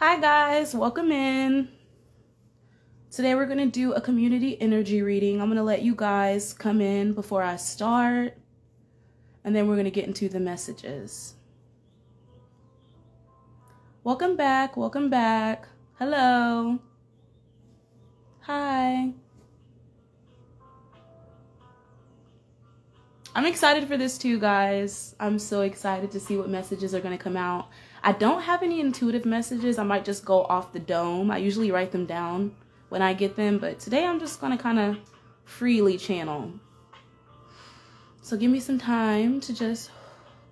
Hi guys, welcome in. Today we're going to do a community energy reading. I'm going to let you guys come in before I start, and then we're going to get into the messages. Welcome back, welcome back. Hello. Hi. I'm excited for this too, guys. I'm so excited to see what messages are going to come out. I don't have any intuitive messages. I might just go off the dome. I usually write them down when I get them, but today I'm just going to kind of freely channel. So give me some time to just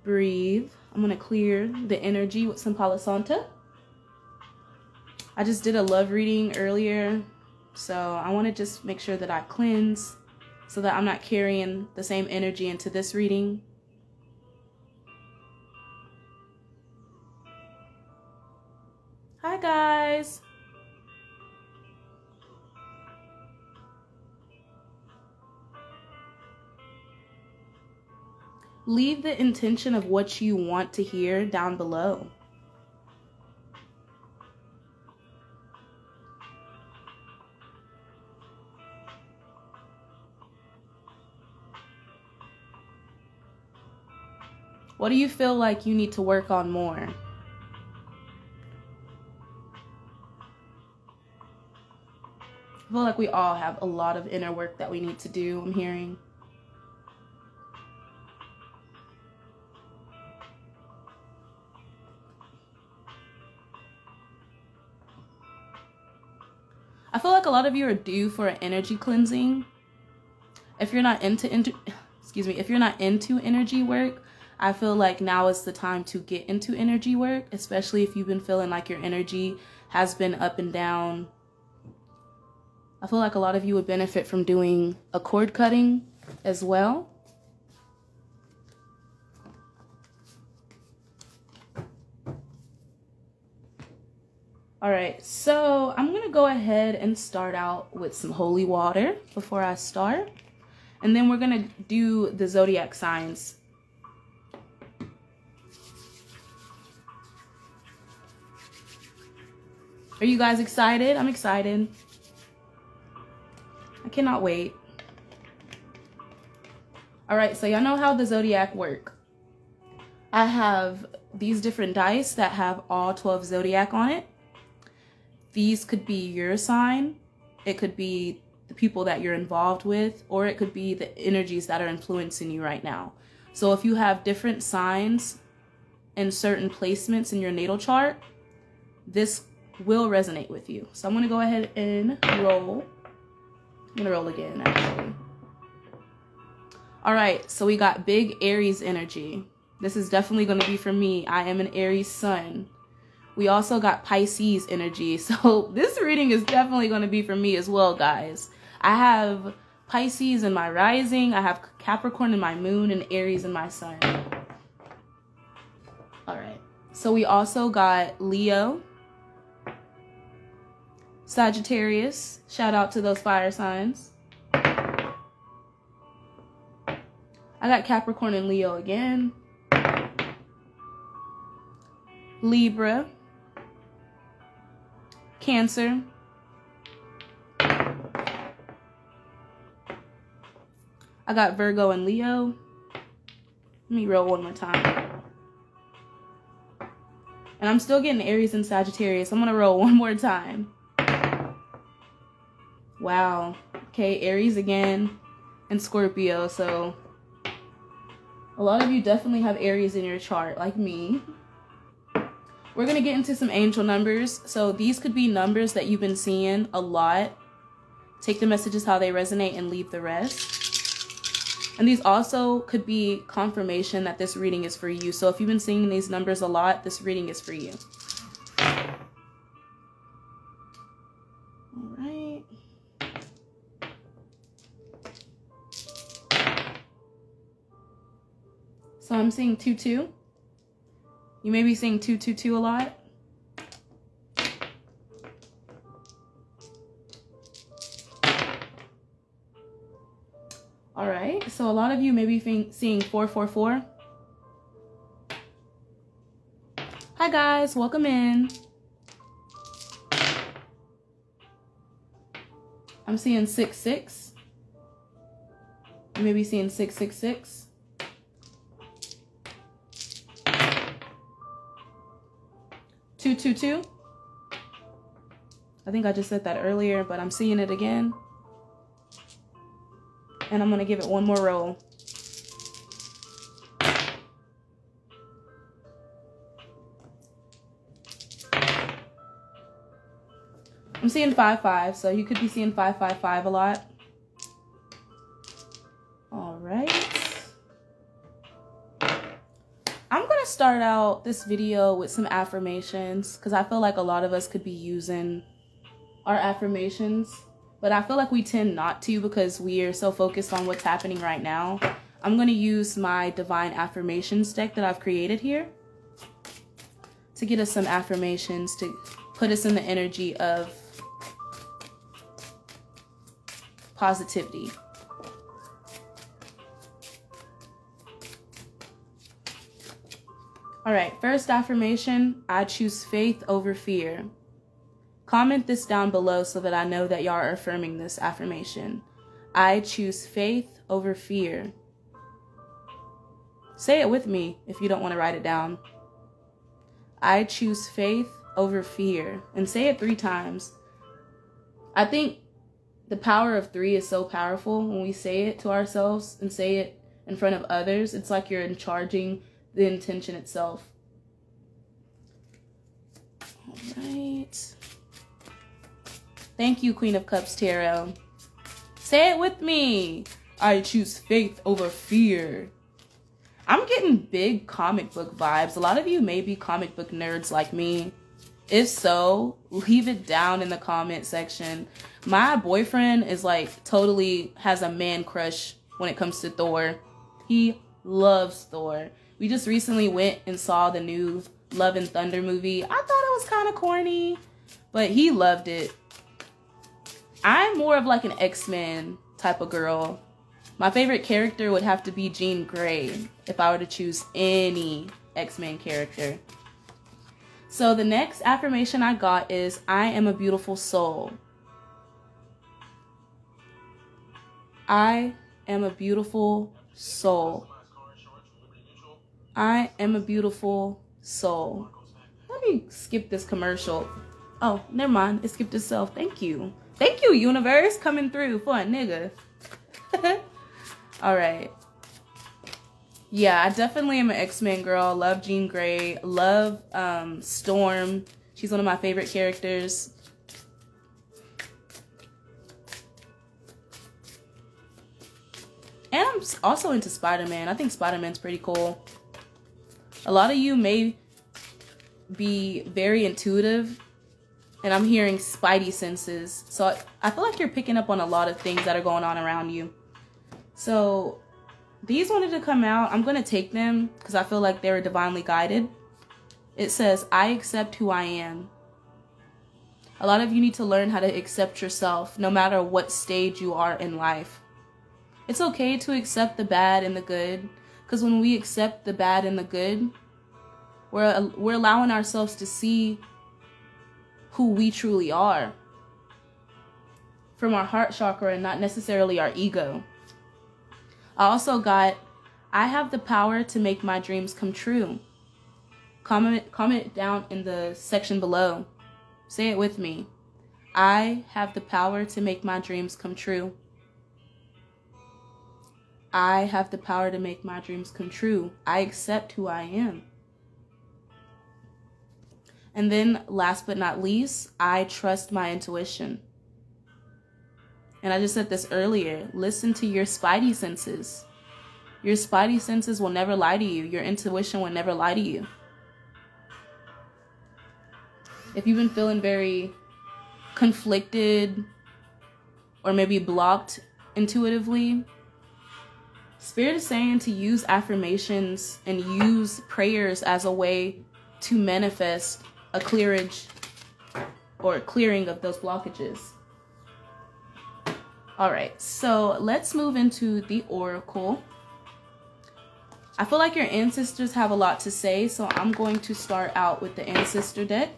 breathe. I'm going to clear the energy with some Palo Santo. I just did a love reading earlier, so I want to just make sure that I cleanse so that I'm not carrying the same energy into this reading. Hi guys. Leave the intention of what you want to hear down below. What do you feel like you need to work on more? I feel like we all have a lot of inner work that we need to do, I'm hearing. I feel like a lot of you are due for an energy cleansing. If you're not into energy work, I feel like now is the time to get into energy work, especially if you've been feeling like your energy has been up and down. I feel like a lot of you would benefit from doing a cord cutting as well. All right, so I'm going to go ahead and start out with some holy water before I start. And then we're going to do the zodiac signs. Are you guys excited? I'm excited. I cannot wait. All right, so y'all know how the zodiac work. I have these different dice that have all 12 zodiac on it. These could be your sign. It could be the people that you're involved with, or it could be the energies that are influencing you right now. So if you have different signs and certain placements in your natal chart, this will resonate with you. So I'm going to go ahead and roll. I'm going to roll again, actually. All right, so we got big Aries energy. This is definitely going to be for me. I am an Aries sun. We also got Pisces energy. So this reading is definitely going to be for me as well, guys. I have Pisces in my rising. I have Capricorn in my moon and Aries in my sun. All right, so we also got Leo, Sagittarius, shout out to those fire signs. I got Capricorn and Leo again. Libra, Cancer, I got Virgo and Leo. Let me roll one more time. And I'm still getting Aries and Sagittarius. I'm going to roll one more time. Wow. Okay, Aries again and Scorpio. So a lot of you definitely have Aries in your chart, like me. We're going to get into some angel numbers. So these could be numbers that you've been seeing a lot. Take the messages how they resonate and leave the rest. And these also could be confirmation that this reading is for you. So if you've been seeing these numbers a lot, this reading is for you. All right. So I'm seeing 2-2. You may be seeing 2-2-2 a lot. All right, so a lot of you may be seeing 4-4-4. Hi guys, welcome in. I'm seeing 666. You may be seeing 666. 222. I think I just said that earlier, but I'm seeing it again. And I'm going to give it one more roll. I'm seeing 5-5, so you could be seeing 555 a lot. All right. I'm going to start out this video with some affirmations because I feel like a lot of us could be using our affirmations, but I feel like we tend not to because we are so focused on what's happening right now. I'm going to use my Divine Affirmations deck that I've created here to get us some affirmations to put us in the energy of positivity. All right, first affirmation, I choose faith over fear. Comment this down below so that I know that y'all are affirming this affirmation. I choose faith over fear. Say it with me if you don't want to write it down. I choose faith over fear. And say it 3 times. I think the power of 3 is so powerful when we say it to ourselves and say it in front of others. It's like you're charging the intention itself. All right. Thank you, Queen of Cups Tarot. Say it with me. I choose faith over fear. I'm getting big comic book vibes. A lot of you may be comic book nerds like me. If so, leave it down in the comment section. My boyfriend is like totally has a man crush when it comes to Thor. He loves Thor. We just recently went and saw the new Love and Thunder movie. I thought it was kind of corny, but he loved it. I'm more of like an X-Men type of girl. My favorite character would have to be Jean Grey if I were to choose any X-Men character. So the next affirmation I got is, I am a beautiful soul. I am a beautiful soul. I am a beautiful soul. Let me skip this commercial. Oh, never mind. It skipped itself. Thank you. Thank you, universe. Coming through for a nigga. All right. Yeah, I definitely am an X-Men girl. Love Jean Grey. Love Storm. She's one of my favorite characters. And I'm also into Spider-Man. I think Spider-Man's pretty cool. A lot of you may be very intuitive, and I'm hearing spidey senses. So I feel like you're picking up on a lot of things that are going on around you. So these wanted to come out. I'm going to take them because I feel like they were divinely guided. It says, I accept who I am. A lot of you need to learn how to accept yourself no matter what stage you are in life. It's okay to accept the bad and the good, because when we accept the bad and the good, we're allowing ourselves to see who we truly are from our heart chakra and not necessarily our ego. I also got, I have the power to make my dreams come true. Comment down in the section below. Say it with me. I have the power to make my dreams come true. I have the power to make my dreams come true. I accept who I am. And then last but not least, I trust my intuition. And I just said this earlier. Listen to your spidey senses. Your spidey senses will never lie to you. Your intuition will never lie to you. If you've been feeling very conflicted or maybe blocked intuitively, Spirit is saying to use affirmations and use prayers as a way to manifest a clearage or clearing of those blockages. All right, so let's move into the oracle. I feel like your ancestors have a lot to say, so I'm going to start out with the ancestor deck.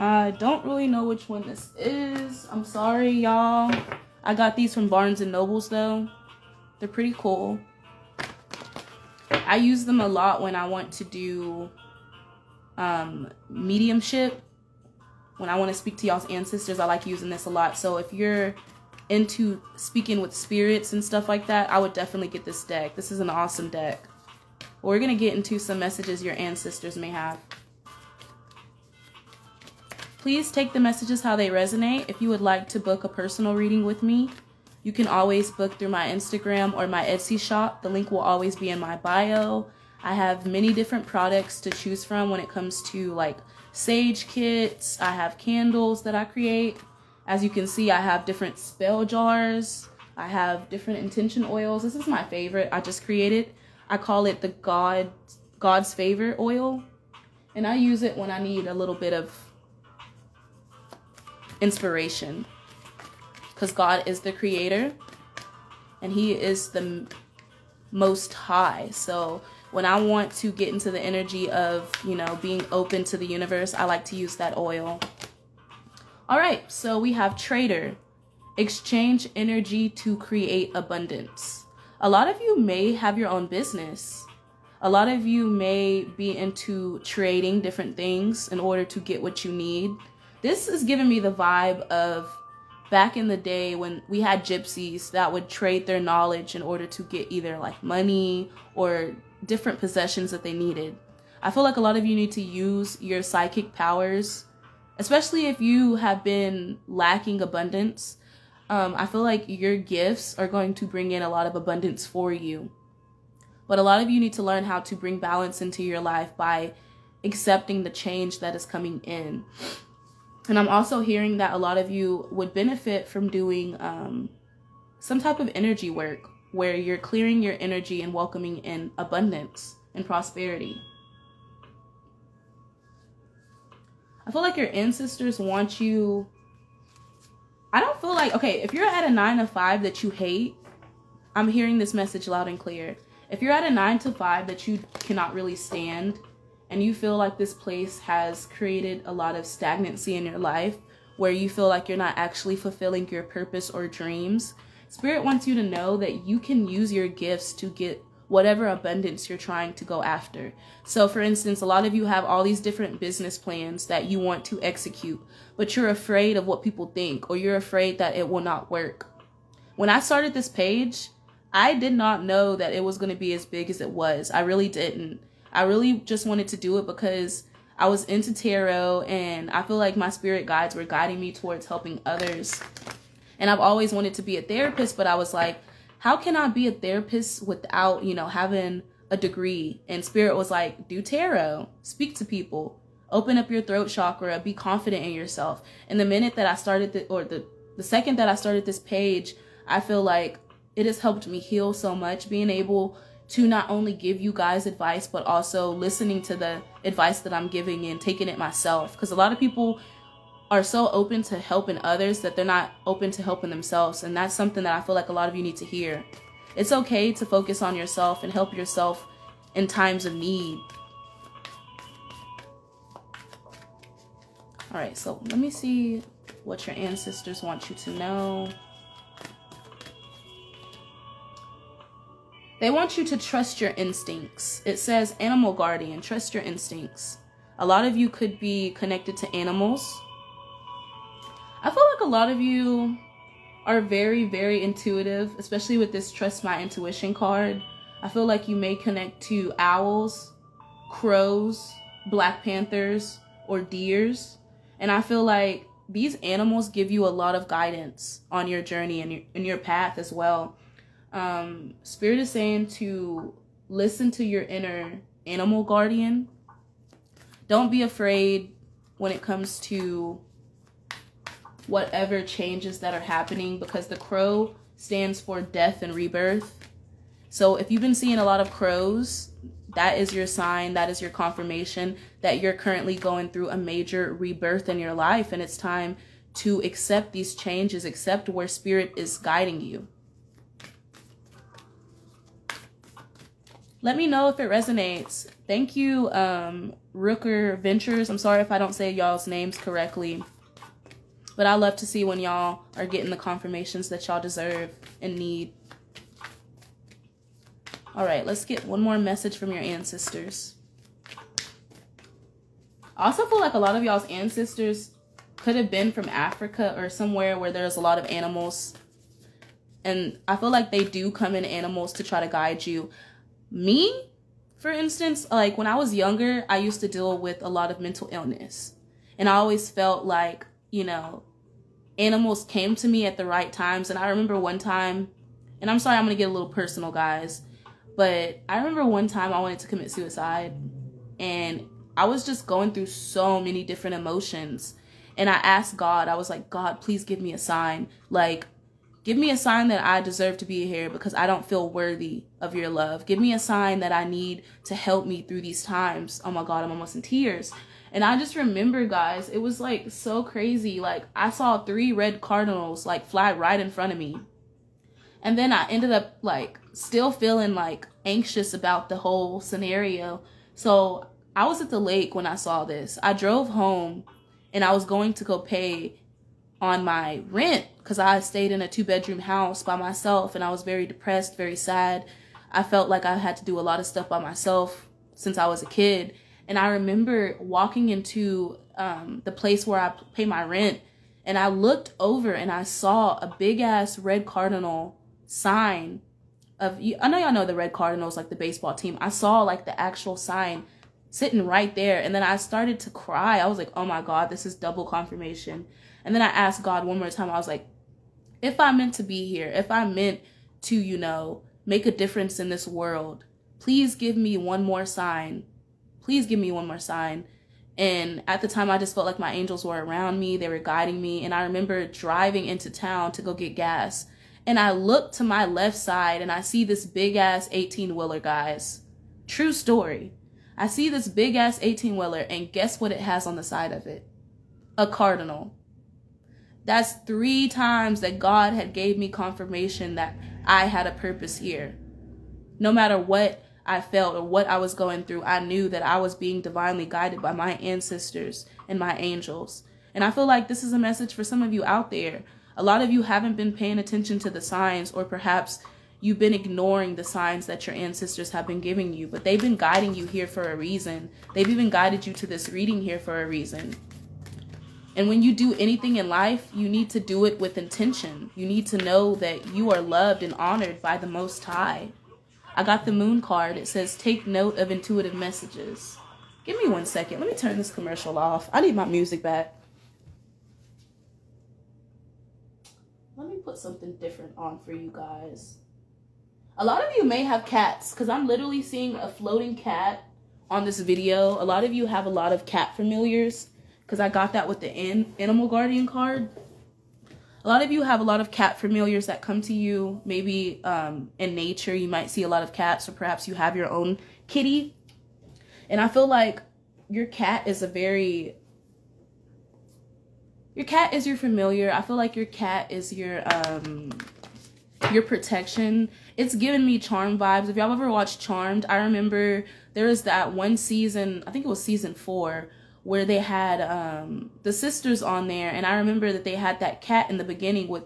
I don't really know which one this is. I'm sorry, y'all. I got these from Barnes & Nobles, though. They're pretty cool. I use them a lot when I want to do mediumship. When I want to speak to y'all's ancestors, I like using this a lot. So if you're into speaking with spirits and stuff like that, I would definitely get this deck. This is an awesome deck. We're going to get into some messages your ancestors may have. Please take the messages how they resonate. If you would like to book a personal reading with me, you can always book through my Instagram or my Etsy shop. The link will always be in my bio. I have many different products to choose from when it comes to like sage kits. I have candles that I create. As you can see, I have different spell jars. I have different intention oils. This is my favorite I just created. I call it the God's Favor oil. And I use it when I need a little bit of inspiration, because God is the creator and he is the most high. So when I want to get into the energy of, you know, being open to the universe, I like to use that oil. All right, so we have trader. Exchange energy to create abundance. A lot of you may have your own business. A lot of you may be into trading different things in order to get what you need. This is giving me the vibe of back in the day when we had gypsies that would trade their knowledge in order to get either like money or different possessions that they needed. I feel like a lot of you need to use your psychic powers, especially if you have been lacking abundance. I feel like your gifts are going to bring in a lot of abundance for you. But a lot of you need to learn how to bring balance into your life by accepting the change that is coming in. And I'm also hearing that a lot of you would benefit from doing some type of energy work where you're clearing your energy and welcoming in abundance and prosperity. I feel like your ancestors want you. I don't feel like, okay, if you're at a 9-to-5 that you hate, I'm hearing this message loud and clear. If you're at a 9-to-5 that you cannot really stand, and you feel like this place has created a lot of stagnancy in your life, where you feel like you're not actually fulfilling your purpose or dreams, Spirit wants you to know that you can use your gifts to get whatever abundance you're trying to go after. So for instance, a lot of you have all these different business plans that you want to execute, but you're afraid of what people think, or you're afraid that it will not work. When I started this page, I did not know that it was going to be as big as it was. I really didn't. I really just wanted to do it because I was into tarot, and I feel like my spirit guides were guiding me towards helping others. And I've always wanted to be a therapist, but I was like, how can I be a therapist without, you know, having a degree? And Spirit was like, do tarot, speak to people, open up your throat chakra, be confident in yourself. And the minute that I started the second that I started this page, I feel like it has helped me heal so much, being able to not only give you guys advice, but also listening to the advice that I'm giving and taking it myself. Because a lot of people are so open to helping others that they're not open to helping themselves. And that's something that I feel like a lot of you need to hear. It's okay to focus on yourself and help yourself in times of need. All right, so let me see what your ancestors want you to know. They want you to trust your instincts. It says animal guardian, trust your instincts. A lot of you could be connected to animals. I feel like a lot of you are very, very intuitive, especially with this trust my intuition card. I feel like you may connect to owls, crows, black panthers, or deers. And I feel like these animals give you a lot of guidance on your journey and in your path as well. Spirit is saying to listen to your inner animal guardian. Don't be afraid when it comes to whatever changes that are happening, because the crow stands for death and rebirth. So if you've been seeing a lot of crows, that is your sign, that is your confirmation that you're currently going through a major rebirth in your life, and it's time to accept these changes, accept where Spirit is guiding you. Let me know if it resonates. Thank you, Rooker Ventures. I'm sorry if I don't say y'all's names correctly, but I love to see when y'all are getting the confirmations that y'all deserve and need. All right, let's get one more message from your ancestors. I also feel like a lot of y'all's ancestors could have been from Africa or somewhere where there's a lot of animals. And I feel like they do come in animals to try to guide you. Me, for instance, like when I was younger, I used to deal with a lot of mental illness. And I always felt like, you know, animals came to me at the right times. And I remember one time, and I'm sorry, I'm going to get a little personal, guys. But I remember one time I wanted to commit suicide. And I was just going through so many different emotions. And I asked God, I was like, God, please give me a sign. Like, give me a sign that I deserve to be here because I don't feel worthy of your love. Give me a sign that I need to help me through these times. Oh my God, I'm almost in tears. And I just remember, guys, it was like so crazy. Like I saw 3 red cardinals like fly right in front of me. And then I ended up like still feeling like anxious about the whole scenario. So I was at the lake when I saw this. I drove home and I was going to go pay on my rent because I stayed in a 2-bedroom house by myself and I was very depressed, very sad. I felt like I had to do a lot of stuff by myself since I was a kid. And I remember walking into the place where I pay my rent and I looked over and I saw a big ass red cardinal sign of, I know y'all know the red cardinals, like the baseball team. I saw like the actual sign sitting right there. And then I started to cry. I was like, oh my God, this is double confirmation. And then I asked God one more time. I was like, if I'm meant to be here, if I'm meant to, you know, make a difference in this world, please give me one more sign. Please give me one more sign. And at the time, I just felt like my angels were around me. They were guiding me. And I remember driving into town to go get gas. And I look to my left side and I see this big ass 18-wheeler, guys. True story. I see this big ass 18-wheeler and guess what it has on the side of it? A cardinal. That's 3 times that God had gave me confirmation that I had a purpose here. No matter what I felt or what I was going through, I knew that I was being divinely guided by my ancestors and my angels. And I feel like this is a message for some of you out there. A lot of you haven't been paying attention to the signs, or perhaps you've been ignoring the signs that your ancestors have been giving you, but they've been guiding you here for a reason. They've even guided you to this reading here for a reason. And when you do anything in life, you need to do it with intention. You need to know that you are loved and honored by the Most High. I got the moon card. It says, take note of intuitive messages. Give me 1 second. Let me turn this commercial off. I need my music back. Let me put something different on for you guys. A lot of you may have cats because I'm literally seeing a floating cat on this video. A lot of you have a lot of cat familiars because I got that with the Animal Guardian card. A lot of you have a lot of cat familiars that come to you. Maybe in nature you might see a lot of cats, or perhaps you have your own kitty. And I feel like your cat is your cat is your familiar. I feel like your cat is your protection. It's giving me Charmed vibes. If y'all ever watched Charmed, I remember there was that one season, I think it was season 4, where they had the sisters on there, and I remember that they had that cat in the beginning with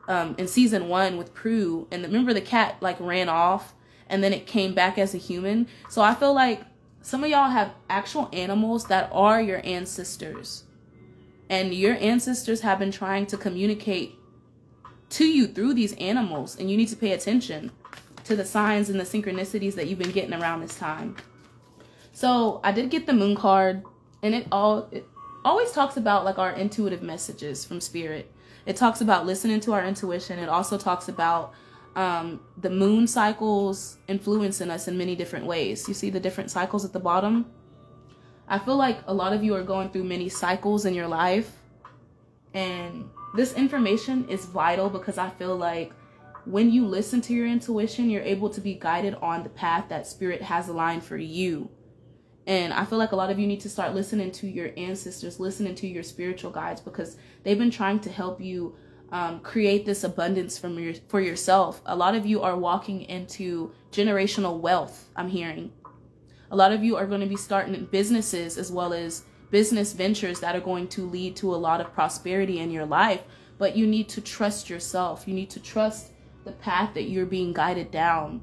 in season 1 with Prue, and remember the cat like ran off and then it came back as a human. So I feel like some of y'all have actual animals that are your ancestors, and your ancestors have been trying to communicate to you through these animals, and you need to pay attention to the signs and the synchronicities that you've been getting around this time. So I did get the moon card, and it always talks about like our intuitive messages from spirit. It talks about listening to our intuition. It also talks about the moon cycles influencing us in many different ways. You see the different cycles at the bottom? I feel like a lot of you are going through many cycles in your life, and this information is vital because I feel like when you listen to your intuition, you're able to be guided on the path that spirit has aligned for you. And I feel like a lot of you need to start listening to your ancestors, listening to your spiritual guides, because they've been trying to help you create this abundance for yourself. A lot of you are walking into generational wealth, I'm hearing. A lot of you are going to be starting businesses as well as business ventures that are going to lead to a lot of prosperity in your life. But you need to trust yourself. You need to trust the path that you're being guided down.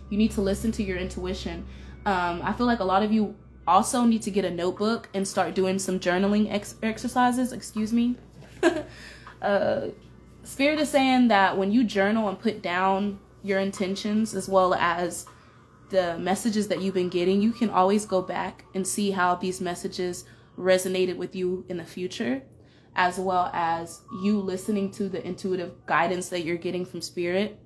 You need to listen to your intuition. I feel like a lot of you also need to get a notebook and start doing some journaling exercises. Excuse me. Spirit is saying that when you journal and put down your intentions as well as the messages that you've been getting, you can always go back and see how these messages resonated with you in the future, as well as you listening to the intuitive guidance that you're getting from Spirit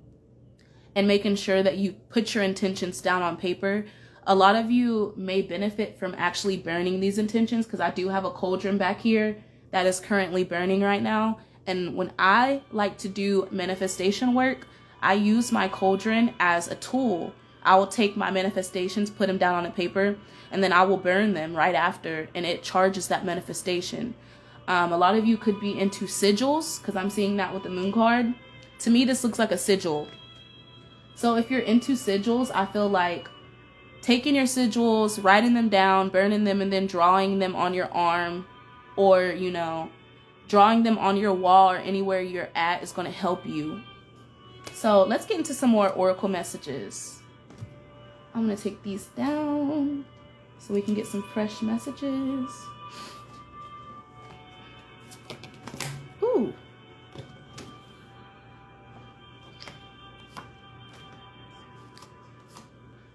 and making sure that you put your intentions down on paper. A lot of you may benefit from actually burning these intentions, because I do have a cauldron back here that is currently burning right now. And when I like to do manifestation work, I use my cauldron as a tool. I will take my manifestations, put them down on a paper, and then I will burn them right after, and it charges that manifestation. A lot of you could be into sigils, because I'm seeing that with the moon card. To me, this looks like a sigil. So if you're into sigils, I feel like taking your sigils, writing them down, burning them, and then drawing them on your arm, or, you know, drawing them on your wall or anywhere you're at is going to help you. So let's get into some more oracle messages. I'm going to take these down so we can get some fresh messages. Ooh.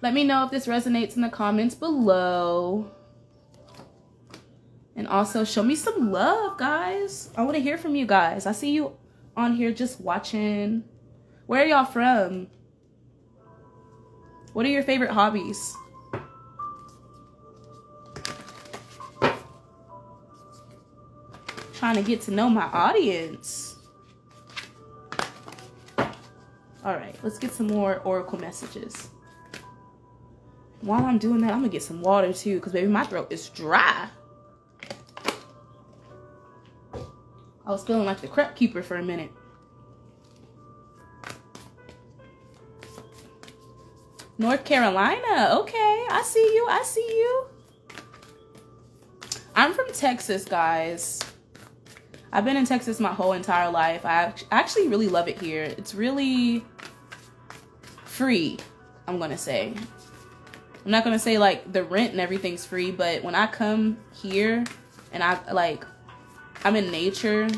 Let me know if this resonates in the comments below. And also show me some love, guys. I want to hear from you guys. I see you on here just watching. Where are y'all from? What are your favorite hobbies? Trying to get to know my audience. All right, let's get some more oracle messages. While I'm doing that, I'm gonna get some water too, because baby, my throat is dry. I was feeling like the crep keeper for a minute. North Carolina. Okay, I see you. I see you. I'm from Texas, guys. I've been in Texas my whole entire life. I actually really love it here. It's really free, I'm going to say. I'm not going to say like the rent and everything's free, but when I come here and I'm in nature,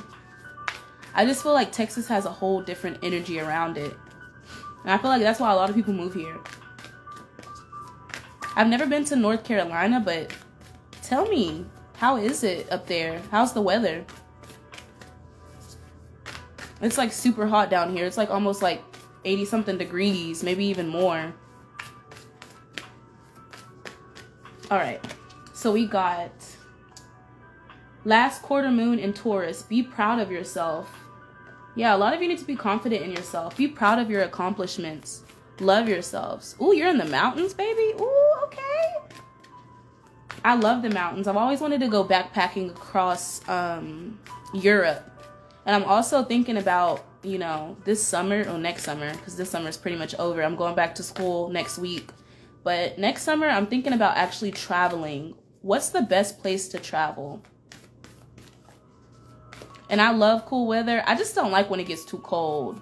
I just feel like Texas has a whole different energy around it. And I feel like that's why a lot of people move here. I've never been to North Carolina, but tell me, how is it up there? How's the weather? It's like super hot down here. It's like almost like 80 something degrees, maybe even more. All right, so we got last quarter moon in Taurus. Be proud of yourself. Yeah, a lot of you need to be confident in yourself. Be proud of your accomplishments. Love yourselves. Ooh, you're in the mountains, baby. Ooh, okay. I love the mountains. I've always wanted to go backpacking across Europe. And I'm also thinking about, you know, this summer or next summer, because this summer is pretty much over. I'm going back to school next week. But next summer, I'm thinking about actually traveling. What's the best place to travel? And I love cool weather. I just don't like when it gets too cold.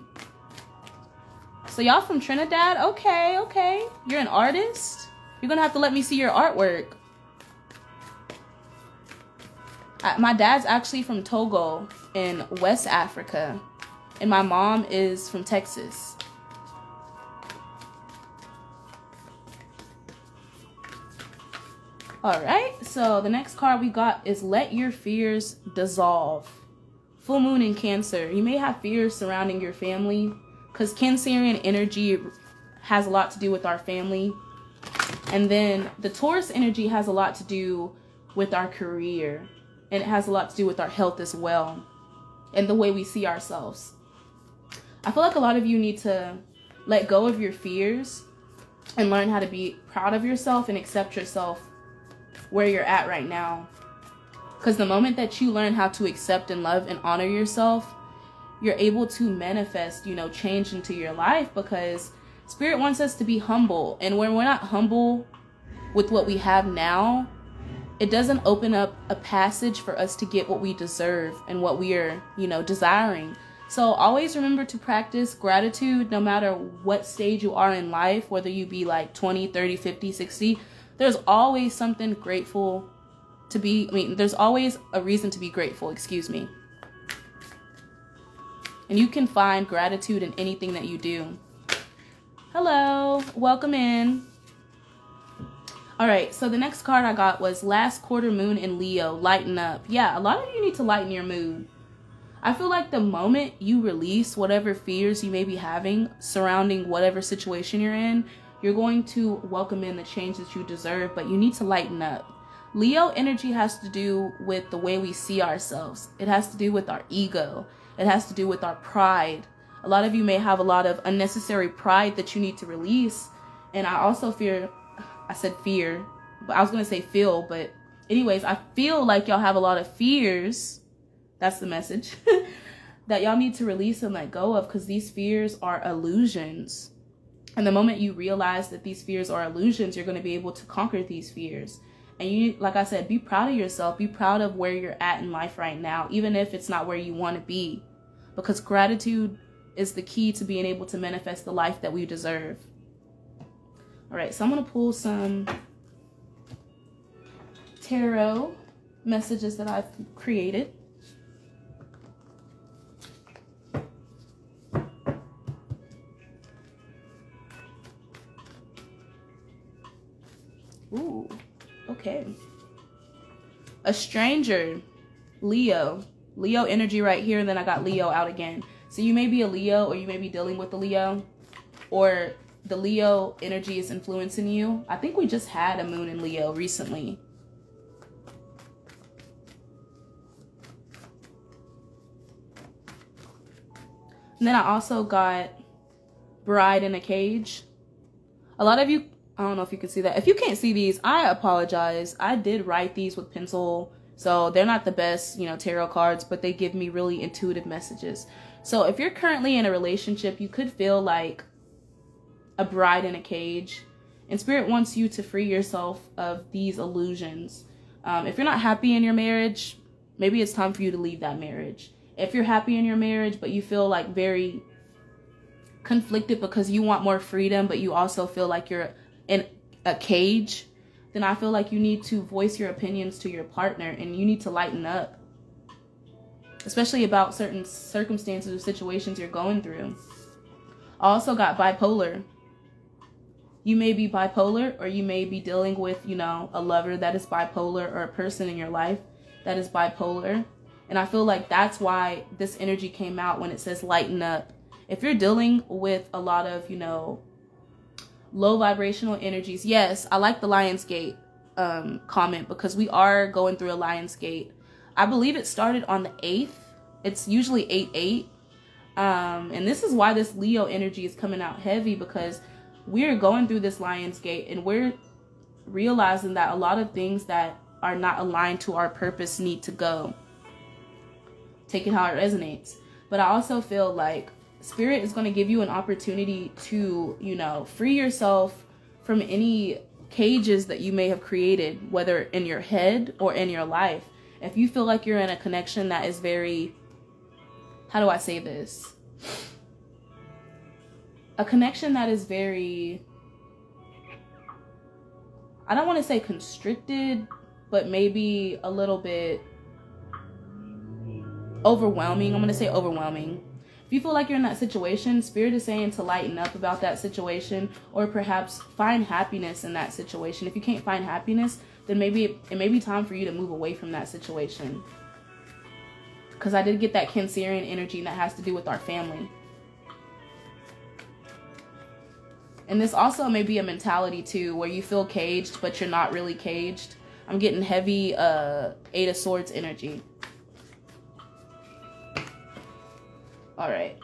So y'all from Trinidad? Okay, okay. You're an artist? You're going to have to let me see your artwork. My dad's actually from Togo in West Africa. And my mom is from Texas. All right, so the next card we got is Let Your Fears Dissolve. Full moon in Cancer. You may have fears surrounding your family, because Cancerian energy has a lot to do with our family. And then the Taurus energy has a lot to do with our career. And it has a lot to do with our health as well. And the way we see ourselves. I feel like a lot of you need to let go of your fears and learn how to be proud of yourself and accept yourself where you're at right now. Because the moment that you learn how to accept and love and honor yourself, you're able to manifest, change into your life, because Spirit wants us to be humble. And when we're not humble with what we have now, it doesn't open up a passage for us to get what we deserve and what we are, desiring. So always remember to practice gratitude no matter what stage you are in life, whether you be like 20, 30, 50, 60. There's always something grateful to be, there's always a reason to be grateful, excuse me. And you can find gratitude in anything that you do. Hello, welcome in. All right, so the next card I got was last quarter moon in Leo, lighten up. Yeah, a lot of you need to lighten your mood. I feel like the moment you release whatever fears you may be having surrounding whatever situation you're in, you're going to welcome in the change that you deserve, but you need to lighten up. Leo energy has to do with the way we see ourselves. It has to do with our ego. It has to do with our pride. A lot of you may have a lot of unnecessary pride that you need to release. And I also fear, but I was going to say feel, but anyways, I feel like y'all have a lot of fears. That's the message that y'all need to release and let go of, because these fears are illusions. And the moment you realize that these fears are illusions, you're going to be able to conquer these fears. And you, like I said, be proud of yourself. Be proud of where you're at in life right now, even if it's not where you want to be, because gratitude is the key to being able to manifest the life that we deserve. All right, so I'm going to pull some tarot messages that I've created. Ooh, okay. A stranger, Leo energy right here, and then I got Leo out again. So you may be a Leo, or you may be dealing with a Leo, or the Leo energy is influencing you. I think we just had a moon in Leo recently. And then I also got bride in a cage. A lot of you, I don't know if you can see that. If you can't see these, I apologize. I did write these with pencil, so they're not the best, tarot cards, but they give me really intuitive messages. So if you're currently in a relationship, you could feel like a bride in a cage, and Spirit wants you to free yourself of these illusions. If you're not happy in your marriage, maybe it's time for you to leave that marriage. If you're happy in your marriage, but you feel like very conflicted because you want more freedom, but you also feel like you're in a cage, then I feel like you need to voice your opinions to your partner, and you need to lighten up, especially about certain circumstances or situations you're going through. I also got bipolar. You may be bipolar, or you may be dealing with, a lover that is bipolar, or a person in your life that is bipolar. And I feel like that's why this energy came out when it says lighten up. If you're dealing with a lot of, low vibrational energies. Yes, I like the Lionsgate comment, because we are going through a Lionsgate. I believe it started on the 8th. It's usually 8/8. And this is why this Leo energy is coming out heavy, because we're going through this Lionsgate, and we're realizing that a lot of things that are not aligned to our purpose need to go. Take it how it resonates. But I also feel like Spirit is going to give you an opportunity to, free yourself from any cages that you may have created, whether in your head or in your life. If you feel like you're in a connection that is very, how do I say this? A connection that is very, I don't want to say constricted, but maybe a little bit overwhelming. I'm going to say overwhelming. If you feel like you're in that situation, Spirit is saying to lighten up about that situation, or perhaps find happiness in that situation. If you can't find happiness, then maybe it may be time for you to move away from that situation. Because I did get that Cancerian energy, and that has to do with our family. And this also may be a mentality too, where you feel caged, but you're not really caged. I'm getting heavy 8 of Swords energy. All right.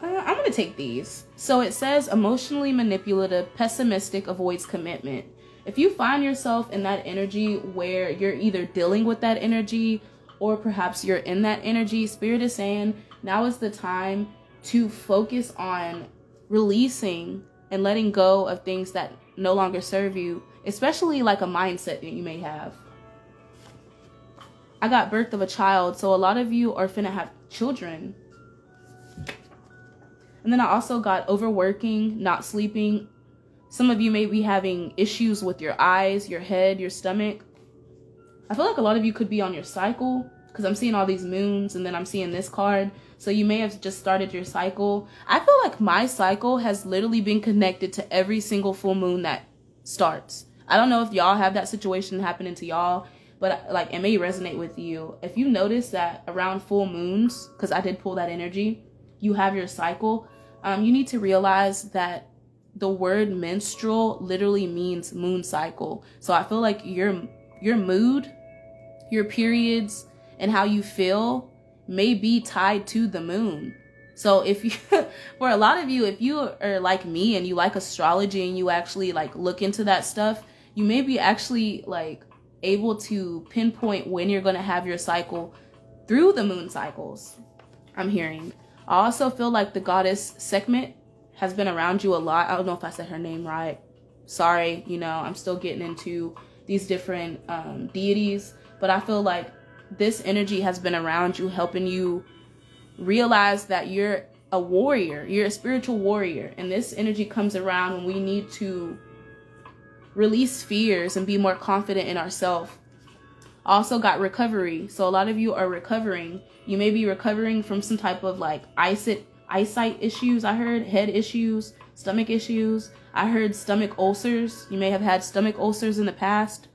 I'm going to take these. So it says emotionally manipulative, pessimistic, avoids commitment. If you find yourself in that energy where you're either dealing with that energy, or perhaps you're in that energy, Spirit is saying now is the time to focus on releasing and letting go of things that no longer serve you, especially like a mindset that you may have. I got birth of a child, so a lot of you are finna have children. And then I also got overworking, not sleeping. Some of you may be having issues with your eyes, your head, your stomach. I feel like a lot of you could be on your cycle, because I'm seeing all these moons, and then I'm seeing this card. So you may have just started your cycle. I feel like my cycle has literally been connected to every single full moon that starts. I don't know if y'all have that situation happening to y'all, but like it may resonate with you. If you notice that around full moons, because I did pull that energy, you have your cycle, you need to realize that the word menstrual literally means moon cycle. So I feel like your mood, your periods, and how you feel may be tied to the moon. So if you, for a lot of you, if you are like me and you like astrology and you actually like look into that stuff, you may be actually like able to pinpoint when you're going to have your cycle through the moon cycles, I'm hearing. I also feel like the goddess Sekhmet has been around you a lot. I don't know if I said her name right. Sorry, you know, I'm still getting into these different deities, but I feel like this energy has been around you, helping you realize that you're a warrior, you're a spiritual warrior. And this energy comes around when we need to release fears and be more confident in ourselves. Also got recovery. So a lot of you are recovering. You may be recovering from some type of like eyesight issues. I heard head issues, stomach issues. I heard stomach ulcers. You may have had stomach ulcers in the past.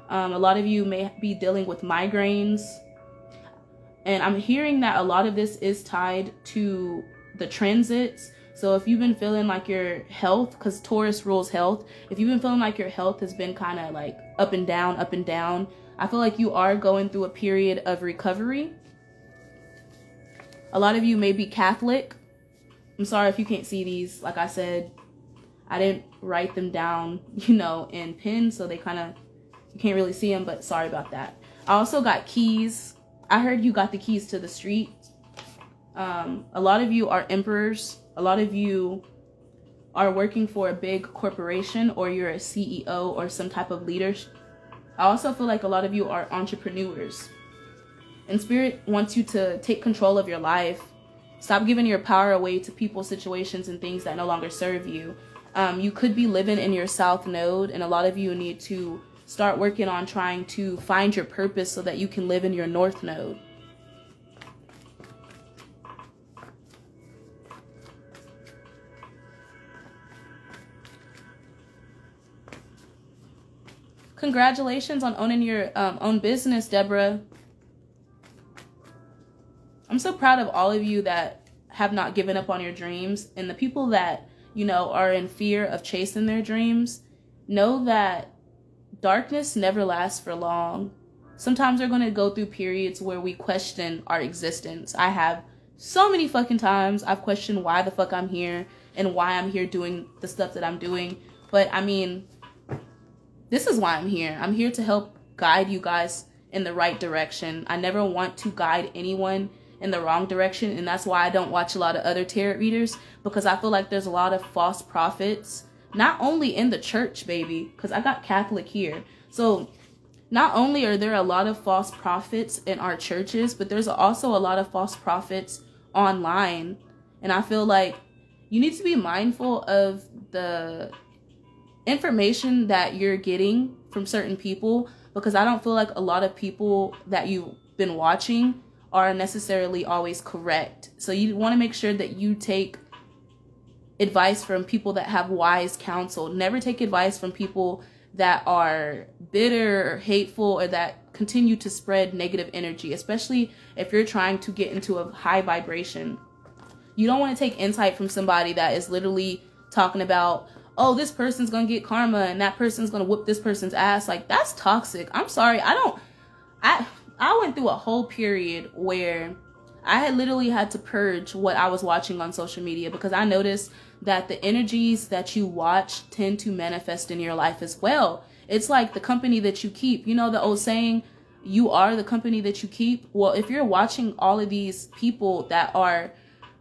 A lot of you may be dealing with migraines. And I'm hearing that a lot of this is tied to the transits. So if you've been feeling like your health, because Taurus rules health, if you've been feeling like your health has been kind of like up and down, I feel like you are going through a period of recovery. A lot of you may be Catholic. I'm sorry if you can't see these. Like I said, I didn't write them down, you know, in pen, so they kind of, you can't really see them, but sorry about that. I also got keys. I heard you got the keys to the street. A lot of you are emperors. A lot of you are working for a big corporation, or you're a CEO or some type of leader. I also feel like a lot of you are entrepreneurs. And Spirit wants you to take control of your life. Stop giving your power away to people, situations, and things that no longer serve you. You could be living in your South Node, and a lot of you need to start working on trying to find your purpose so that you can live in your North Node. Congratulations on owning your own business, Deborah. I'm so proud of all of you that have not given up on your dreams, and the people that, you know, are in fear of chasing their dreams. Know that darkness never lasts for long. Sometimes we're going to go through periods where we question our existence. I have so many fucking times I've questioned why the fuck I'm here and why I'm here doing the stuff that I'm doing. But I mean, this is why I'm here. I'm here to help guide you guys in the right direction. I never want to guide anyone in the wrong direction, and that's why I don't watch a lot of other tarot readers, because I feel like there's a lot of false prophets, not only in the church, baby, because I got Catholic here. So not only are there a lot of false prophets in our churches, but there's also a lot of false prophets online. And I feel like you need to be mindful of the information that you're getting from certain people, because I don't feel like a lot of people that you've been watching are necessarily always correct. So you want to make sure that you take advice from people that have wise counsel. Never take advice from people that are bitter or hateful, or that continue to spread negative energy, especially if you're trying to get into a high vibration. You don't want to take insight from somebody that is literally talking about, oh, this person's going to get karma and that person's going to whoop this person's ass. Like, that's toxic. I'm sorry. I went through a whole period where I had literally had to purge what I was watching on social media, because I noticed that the energies that you watch tend to manifest in your life as well. It's like the company that you keep. You know the old saying, you are the company that you keep. Well, if you're watching all of these people that are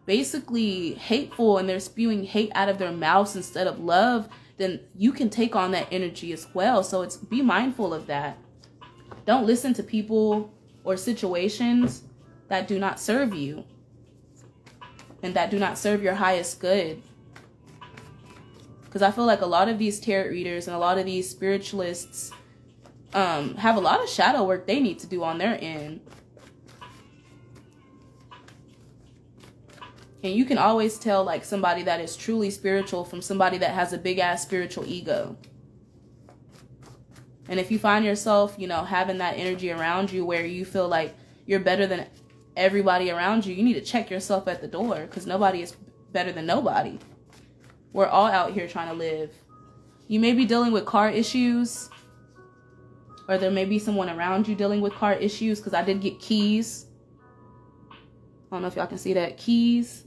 basically hateful and they're spewing hate out of their mouths instead of love, then you can take on that energy as well. So be mindful of that. Don't listen to people or situations that do not serve you and that do not serve your highest good. Because I feel like a lot of these tarot readers and a lot of these spiritualists have a lot of shadow work they need to do on their end. And you can always tell like somebody that is truly spiritual from somebody that has a big ass spiritual ego. And if you find yourself, you know, having that energy around you where you feel like you're better than everybody around you, you need to check yourself at the door, because nobody is better than nobody. We're all out here trying to live. You may be dealing with car issues, or there may be someone around you dealing with car issues, because I did get keys. I don't know if y'all can see that. Keys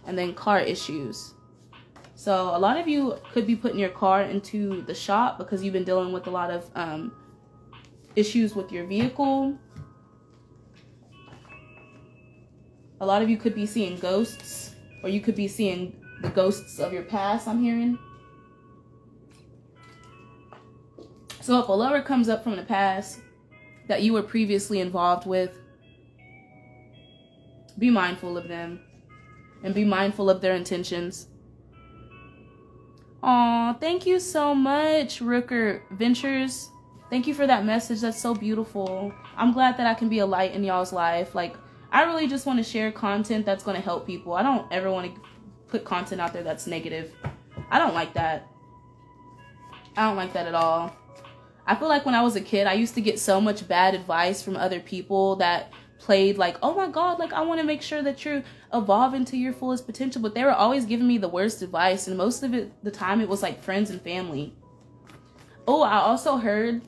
and then car issues. So a lot of you could be putting your car into the shop because you've been dealing with a lot of issues with your vehicle. A lot of you could be seeing ghosts, or you could be seeing the ghosts of your past, I'm hearing. So if a lover comes up from the past that you were previously involved with, be mindful of them and be mindful of their intentions. Aw, thank you so much, Rooker Ventures. Thank you for that message. That's so beautiful. I'm glad that I can be a light in y'all's life. Like, I really just want to share content that's going to help people. I don't ever want to put content out there that's negative. I don't like that. I don't like that at all. I feel like when I was a kid, I used to get so much bad advice from other people that played like, oh my God, like I want to make sure that you're evolving to your fullest potential. But they were always giving me the worst advice. And most of the time it was like friends and family. Oh, I also heard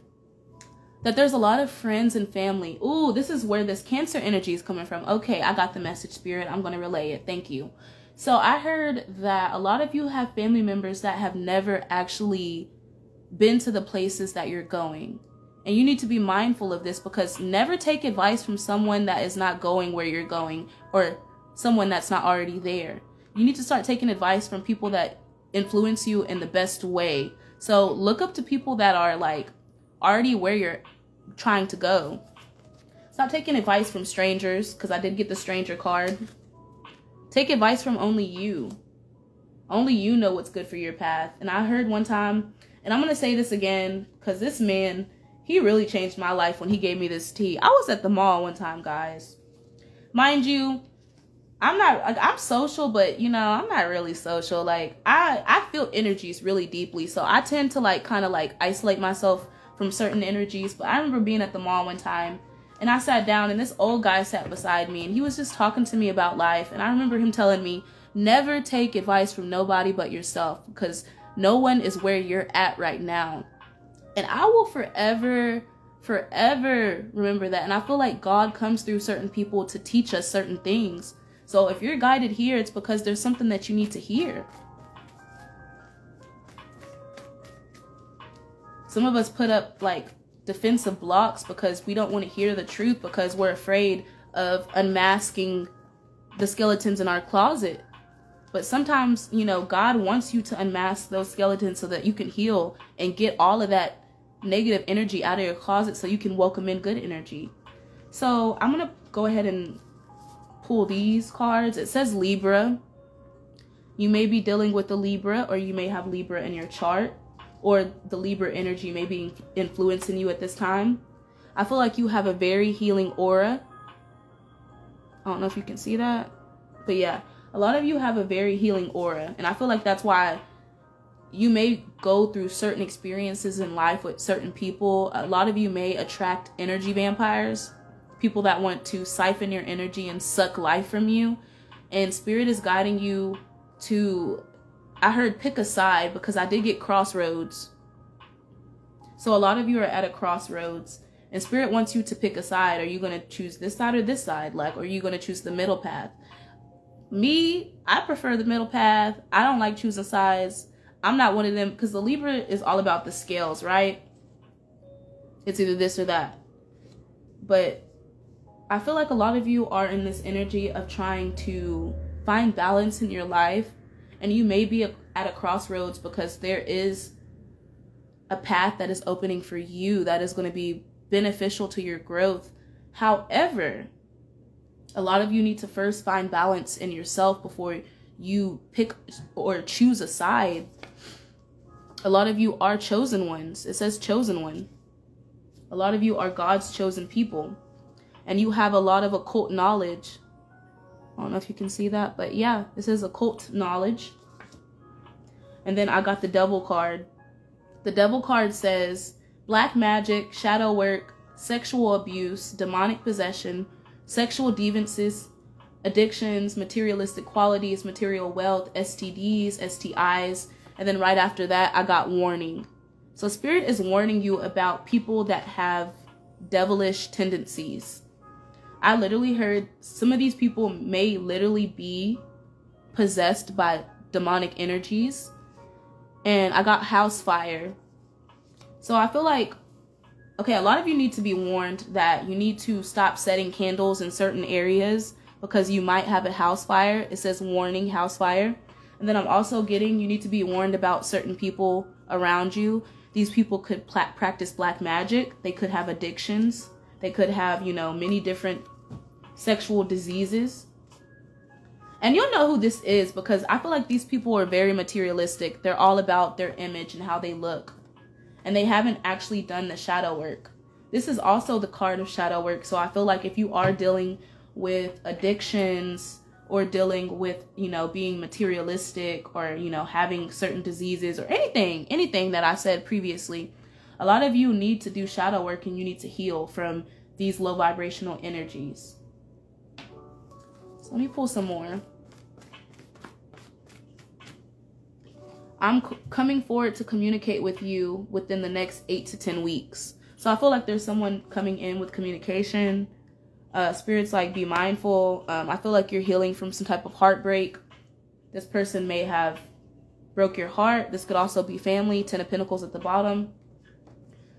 that there's a lot of friends and family. Ooh, this is where this Cancer energy is coming from. Okay, I got the message, Spirit. I'm going to relay it. Thank you. So I heard that a lot of you have family members that have never actually been to the places that you're going. And you need to be mindful of this, because never take advice from someone that is not going where you're going, or someone that's not already there. You need to start taking advice from people that influence you in the best way. So look up to people that are like already where you're trying to go. Stop taking advice from strangers, because I did get the stranger card. Take advice from only you. Only you know what's good for your path. And I heard one time, and I'm going to say this again, because this man, he really changed my life when he gave me this tea. I was at the mall one time, guys. Mind you, I'm social, but you know, I'm not really social. Like I feel energies really deeply. So I tend to like kind of like isolate myself from certain energies. But I remember being at the mall one time, and I sat down, and this old guy sat beside me, and he was just talking to me about life. And I remember him telling me, never take advice from nobody but yourself, because no one is where you're at right now. And I will forever remember that. And I feel like God comes through certain people to teach us certain things. So if you're guided here, it's because there's something that you need to hear. Some of us put up like defensive blocks because we don't want to hear the truth, because we're afraid of unmasking the skeletons in our closet. But sometimes, you know, God wants you to unmask those skeletons so that you can heal and get all of that negative energy out of your closet so you can welcome in good energy. So I'm going to go ahead and pull these cards. It says Libra. You may be dealing with the Libra, or you may have Libra in your chart, or the Libra energy may be influencing you at this time. I feel like you have a very healing aura. I don't know if you can see that, but yeah. A lot of you have a very healing aura, and I feel like that's why you may go through certain experiences in life with certain people. A lot of you may attract energy vampires, people that want to siphon your energy and suck life from you. And Spirit is guiding you to, I heard pick a side, because I did get crossroads. So a lot of you are at a crossroads, and Spirit wants you to pick a side. Are you going to choose this side or this side? Like, or are you going to choose the middle path? Me, I prefer the middle path. I don't like choosing sides. I'm not one of them, because the Libra is all about the scales, right? It's either this or that. but I feel like a lot of you are in this energy of trying to find balance in your life, and you may be at a crossroads because there is a path that is opening for you that is going to be beneficial to your growth. However, a lot of you need to first find balance in yourself before you pick or choose a side. A lot of you are chosen ones. It says chosen one. A lot of you are God's chosen people, and you have a lot of occult knowledge. I don't know if you can see that, but yeah, it says occult knowledge. And then I got the Devil card. The Devil card says black magic, shadow work, sexual abuse, demonic possession, sexual deviances, addictions, materialistic qualities, material wealth, STDs, STIs, and then right after that, I got warning. So Spirit is warning you about people that have devilish tendencies. I literally heard some of these people may literally be possessed by demonic energies. And I got house fire. So I feel like, okay, a lot of you need to be warned that you need to stop setting candles in certain areas because you might have a house fire. It says warning, house fire. And then I'm also getting, you need to be warned about certain people around you. These people could practice black magic. They could have addictions. They could have, many different sexual diseases. And you'll know who this is because I feel like these people are very materialistic. They're all about their image and how they look. And they haven't actually done the shadow work. This is also the card of shadow work. So I feel like if you are dealing with addictions or dealing with, being materialistic or, having certain diseases or anything that I said previously, a lot of you need to do shadow work and you need to heal from these low vibrational energies. So let me pull some more. I'm coming forward to communicate with you within the next 8 to 10 weeks. So I feel like there's someone coming in with communication. Spirit's like, be mindful. I feel like you're healing from some type of heartbreak. This person may have broke your heart. This could also be family. 10 of Pentacles at the bottom.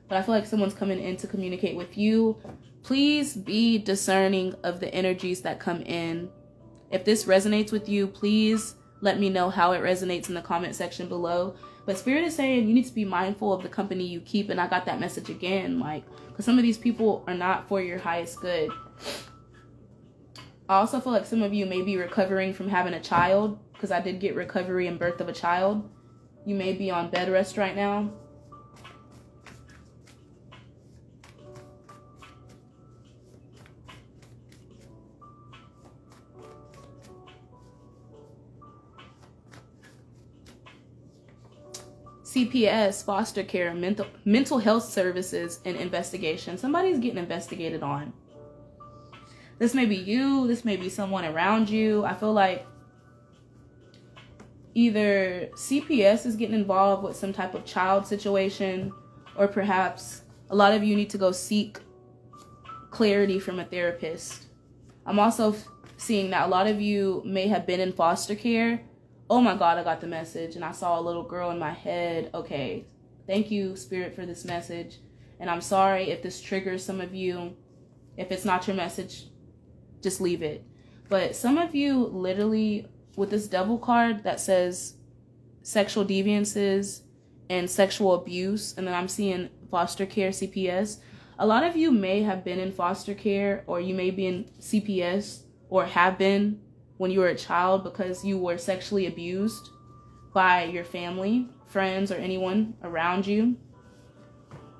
But I feel like someone's coming in to communicate with you. Please be discerning of the energies that come in. If this resonates with you, please let me know how it resonates in the comment section below. But Spirit is saying you need to be mindful of the company you keep. And I got that message again, because some of these people are not for your highest good. I also feel like some of you may be recovering from having a child, because I did get recovery and birth of a child. You may be on bed rest right now. CPS, foster care, mental health services, and investigation. Somebody's getting investigated on. This may be you. This may be someone around you. I feel like either CPS is getting involved with some type of child situation, or perhaps a lot of you need to go seek clarity from a therapist. I'm also seeing that a lot of you may have been in foster care. Oh my God, I got the message and I saw a little girl in my head. Okay, thank you, Spirit, for this message. And I'm sorry if this triggers some of you. If it's not your message, just leave it. But some of you literally, with this Devil card that says sexual deviances and sexual abuse, and then I'm seeing foster care, CPS. A lot of you may have been in foster care, or you may be in CPS, or have been when you were a child because you were sexually abused by your family, friends, or anyone around you.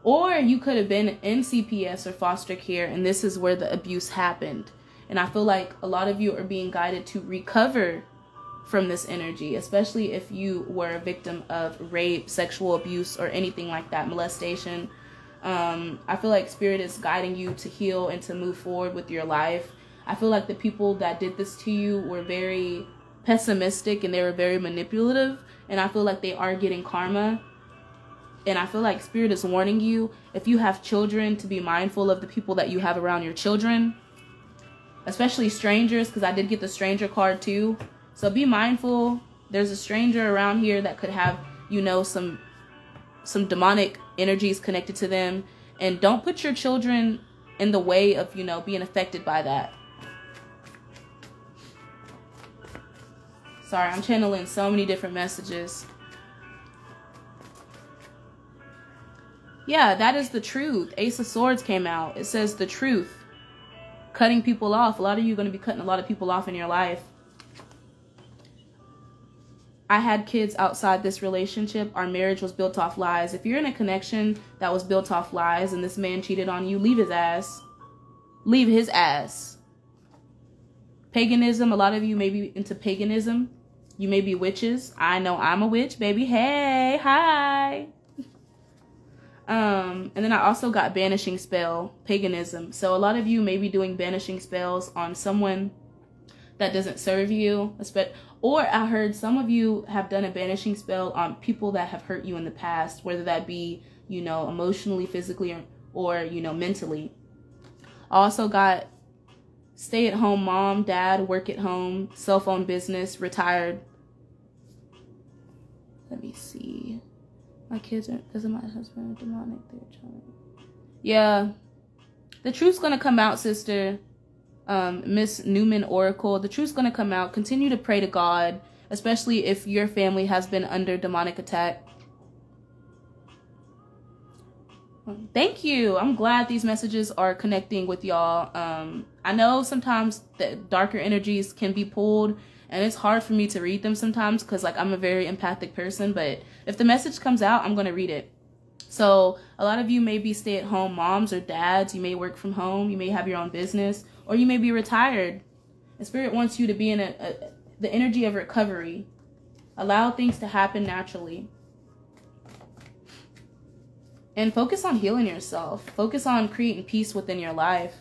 Or you could have been in CPS or foster care, and this is where the abuse happened. And I feel like a lot of you are being guided to recover from this energy, especially if you were a victim of rape, sexual abuse, or anything like that, molestation. I feel like Spirit is guiding you to heal and to move forward with your life. I feel like the people that did this to you were very pessimistic and they were very manipulative. And I feel like they are getting karma. And I feel like Spirit is warning you, if you have children, to be mindful of the people that you have around your children. Especially strangers, because I did get the stranger card too. So be mindful. There's a stranger around here that could have, some demonic energies connected to them. And don't put your children in the way of, you know, being affected by that. Sorry, I'm channeling so many different messages. Yeah, that is the truth. Ace of Swords came out. It says the truth. Cutting people off. A lot of you are going to be cutting a lot of people off in your life. I had kids outside this relationship. Our marriage was built off lies. If you're in a connection that was built off lies and this man cheated on you, leave his ass. Leave his ass. Paganism. A lot of you may be into paganism. You may be witches. I know I'm a witch, baby. Hey, hi. And then I also got banishing spell, paganism. So a lot of you may be doing banishing spells on someone that doesn't serve you. Or I heard some of you have done a banishing spell on people that have hurt you in the past, whether that be, you know, emotionally, physically, or you know, mentally. I also got stay-at-home mom, dad, work at home, cell phone business, retired. Let me see. My kids are, because of my husband, are demonic. They're trying. Yeah. The truth's going to come out, sister. Miss Newman Oracle. The truth's going to come out. Continue to pray to God, especially if your family has been under demonic attack. Thank you. I'm glad these messages are connecting with y'all. I know sometimes the darker energies can be pulled, and it's hard for me to read them sometimes because, like, I'm a very empathic person. But if the message comes out, I'm going to read it. So a lot of you may be stay-at-home moms or dads. You may work from home. You may have your own business, or you may be retired. And Spirit wants you to be in the energy of recovery. Allow things to happen naturally. And focus on healing yourself. Focus on creating peace within your life.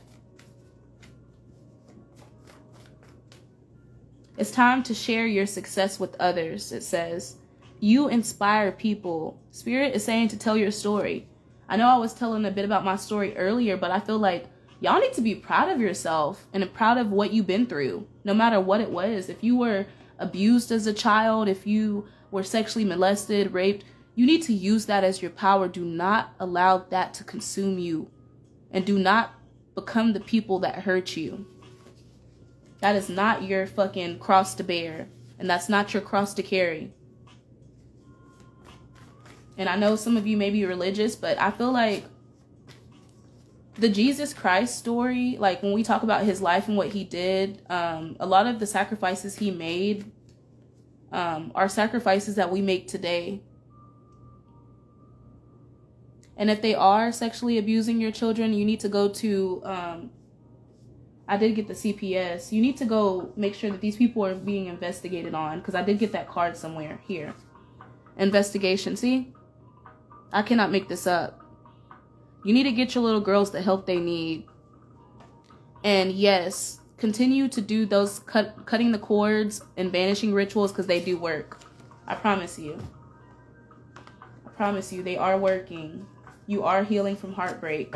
It's time to share your success with others, it says. You inspire people. Spirit is saying to tell your story. I know I was telling a bit about my story earlier, but I feel like y'all need to be proud of yourself and proud of what you've been through, no matter what it was. If you were abused as a child, if you were sexually molested, raped, you need to use that as your power. Do not allow that to consume you, and do not become the people that hurt you. That is not your fucking cross to bear, and that's not your cross to carry. And I know some of you may be religious, but I feel like the Jesus Christ story, like when we talk about his life and what he did, a lot of the sacrifices he made are sacrifices that we make today. And if they are sexually abusing your children, you need to go to, I did get the CPS. You need to go make sure that these people are being investigated on, because I did get that card somewhere here. Investigation. See? I cannot make this up. You need to get your little girls the help they need. And yes, continue to do those cutting the cords and banishing rituals, because they do work. I promise you. I promise you, they are working. You are healing from heartbreak.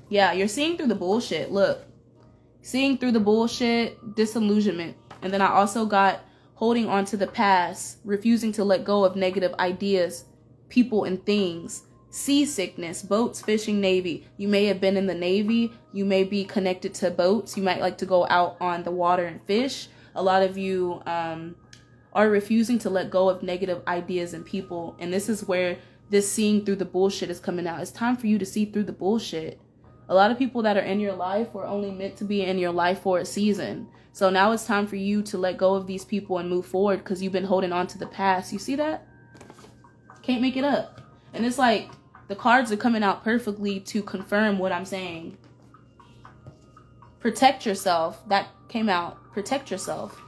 Yeah, you're seeing through the bullshit. Look. Seeing through the bullshit, disillusionment. And then I also got holding on to the past, refusing to let go of negative ideas, people, and things. Seasickness, boats, fishing, Navy. You may have been in the Navy. You may be connected to boats. You might like to go out on the water and fish. A lot of you are refusing to let go of negative ideas and people. And this is where this seeing through the bullshit is coming out. It's time for you to see through the bullshit. A lot of people that are in your life were only meant to be in your life for a season. So now it's time for you to let go of these people and move forward, because you've been holding on to the past. You see that? Can't make it up. And it's like the cards are coming out perfectly to confirm what I'm saying. Protect yourself. That came out. Protect yourself.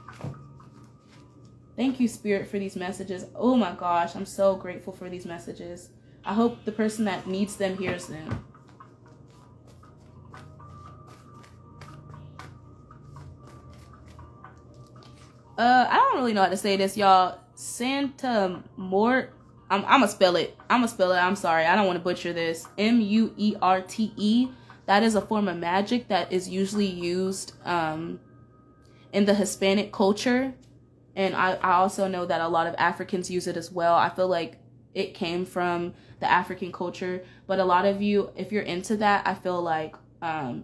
Thank you, Spirit, for these messages. Oh my gosh, I'm so grateful for these messages. I hope the person that needs them hears them. I don't really know how to say this, y'all. Santa Mort. I'm gonna spell it. I'm sorry. I don't want to butcher this. Muerte. That is a form of magic that is usually used in the Hispanic culture. And I also know that a lot of Africans use it as well. I feel like it came from the African culture. But a lot of you, if you're into that, I feel like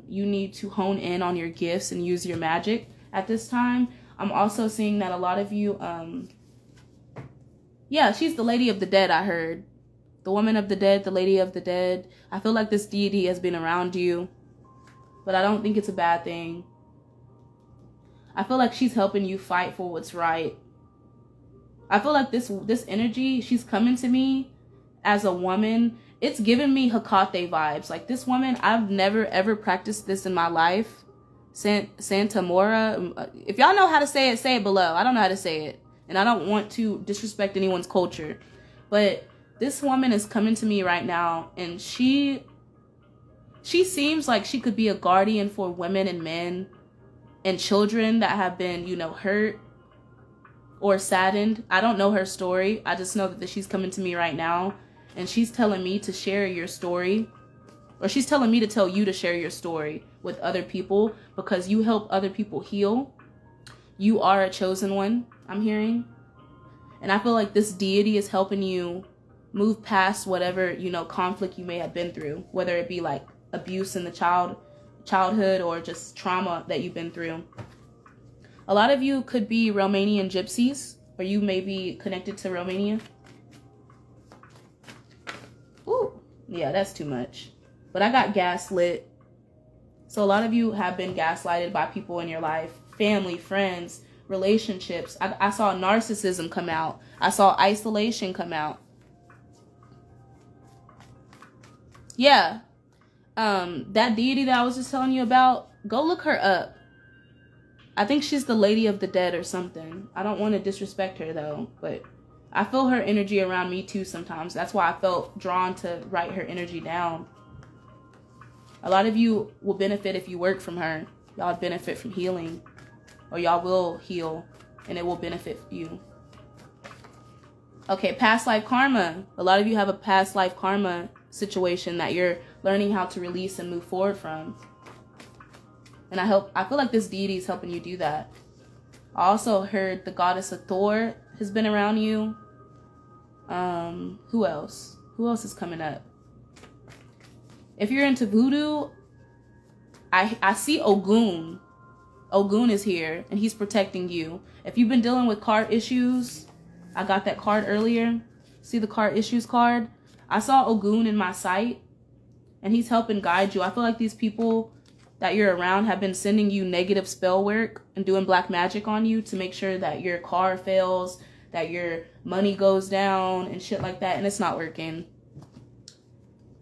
you need to hone in on your gifts and use your magic at this time. I'm also seeing that a lot of you, yeah, she's the lady of the dead, I heard. The woman of the dead, the lady of the dead. I feel like this deity has been around you, but I don't think it's a bad thing. I feel like she's helping you fight for what's right. I feel like this energy, she's coming to me as a woman. It's giving me Hecate vibes. Like this woman, I've never ever practiced this in my life. Santa Mora. If y'all know how to say it below. I don't know how to say it. And I don't want to disrespect anyone's culture. But this woman is coming to me right now, and she seems like she could be a guardian for women and men and children that have been, you know, hurt or saddened. I don't know her story. I just know that she's coming to me right now, and she's telling me to share your story, or she's telling me to tell you to share your story with other people, because you help other people heal. You are a chosen one, I'm hearing. And I feel like this deity is helping you move past whatever, you know, conflict you may have been through, whether it be like abuse in the childhood or just trauma that you've been through. A lot of you could be Romanian gypsies, or you may be connected to Romania. Ooh, yeah, that's too much. But I got gaslit. So a lot of you have been gaslighted by people in your life, family, friends, relationships. I saw narcissism come out. I saw isolation come out. Yeah. That deity that I was just telling you about, go look her up. I think she's the lady of the dead or something. I don't want to disrespect her though, but I feel her energy around me too sometimes. That's why I felt drawn to write her energy down. A lot of you will benefit if you work from her. Y'all benefit from healing, or y'all will heal and it will benefit you. Okay, past life karma. A lot of you have a past life karma situation that you're learning how to release and move forward from. And I feel like this deity is helping you do that. I also heard the goddess of Thor has been around you. Who else? Who else is coming up? If you're into voodoo, I see Ogun. Ogun is here, and he's protecting you. If you've been dealing with card issues, I got that card earlier. See the card issues card? I saw Ogun in my sight, and he's helping guide you. I feel like these people that you're around have been sending you negative spell work and doing black magic on you to make sure that your car fails, that your money goes down and shit like that, and it's not working.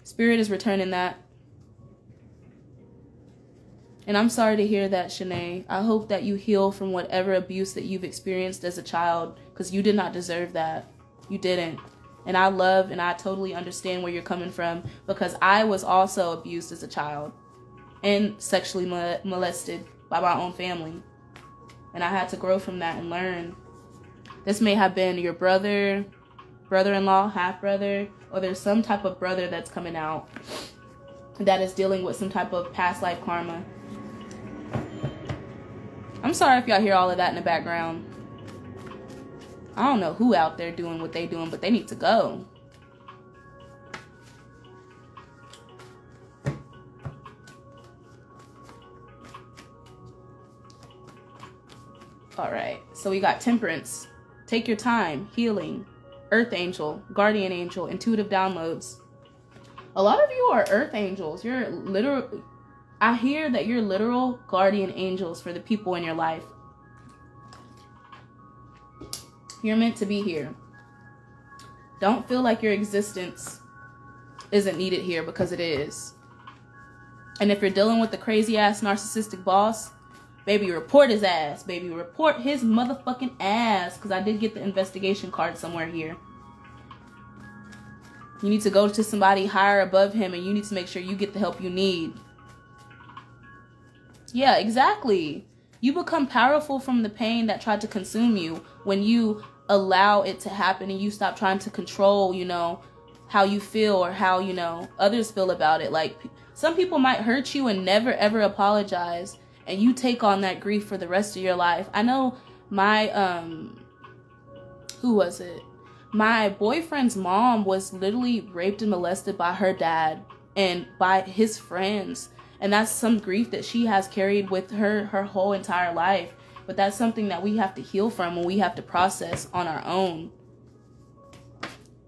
Spirit is returning that. And I'm sorry to hear that, Shanae. I hope that you heal from whatever abuse that you've experienced as a child, because you did not deserve that. You didn't. And I love and I totally understand where you're coming from, because I was also abused as a child and sexually molested by my own family. And I had to grow from that and learn. This may have been your brother, brother-in-law, half-brother, or there's some type of brother that's coming out that is dealing with some type of past life karma. I'm sorry if y'all hear all of that in the background. I don't know who out there doing what they doing, but they need to go. All right, so we got temperance. Take your time, healing, earth angel, guardian angel, intuitive downloads. A lot of you are earth angels. You're literal. I hear that you're literal guardian angels for the people in your life. You're meant to be here. Don't feel like your existence isn't needed here, because it is. And if you're dealing with the crazy ass narcissistic boss, baby, report his ass. Baby, report his motherfucking ass, because I did get the investigation card somewhere here. You need to go to somebody higher above him, and you need to make sure you get the help you need. Yeah, exactly. You become powerful from the pain that tried to consume you when you allow it to happen and you stop trying to control, you know, how you feel or how, you know, others feel about it. Like, some people might hurt you and never ever apologize, and you take on that grief for the rest of your life. I know my, who was it? My boyfriend's mom was literally raped and molested by her dad and by his friends. And that's some grief that she has carried with her whole entire life. But that's something that we have to heal from and we have to process on our own.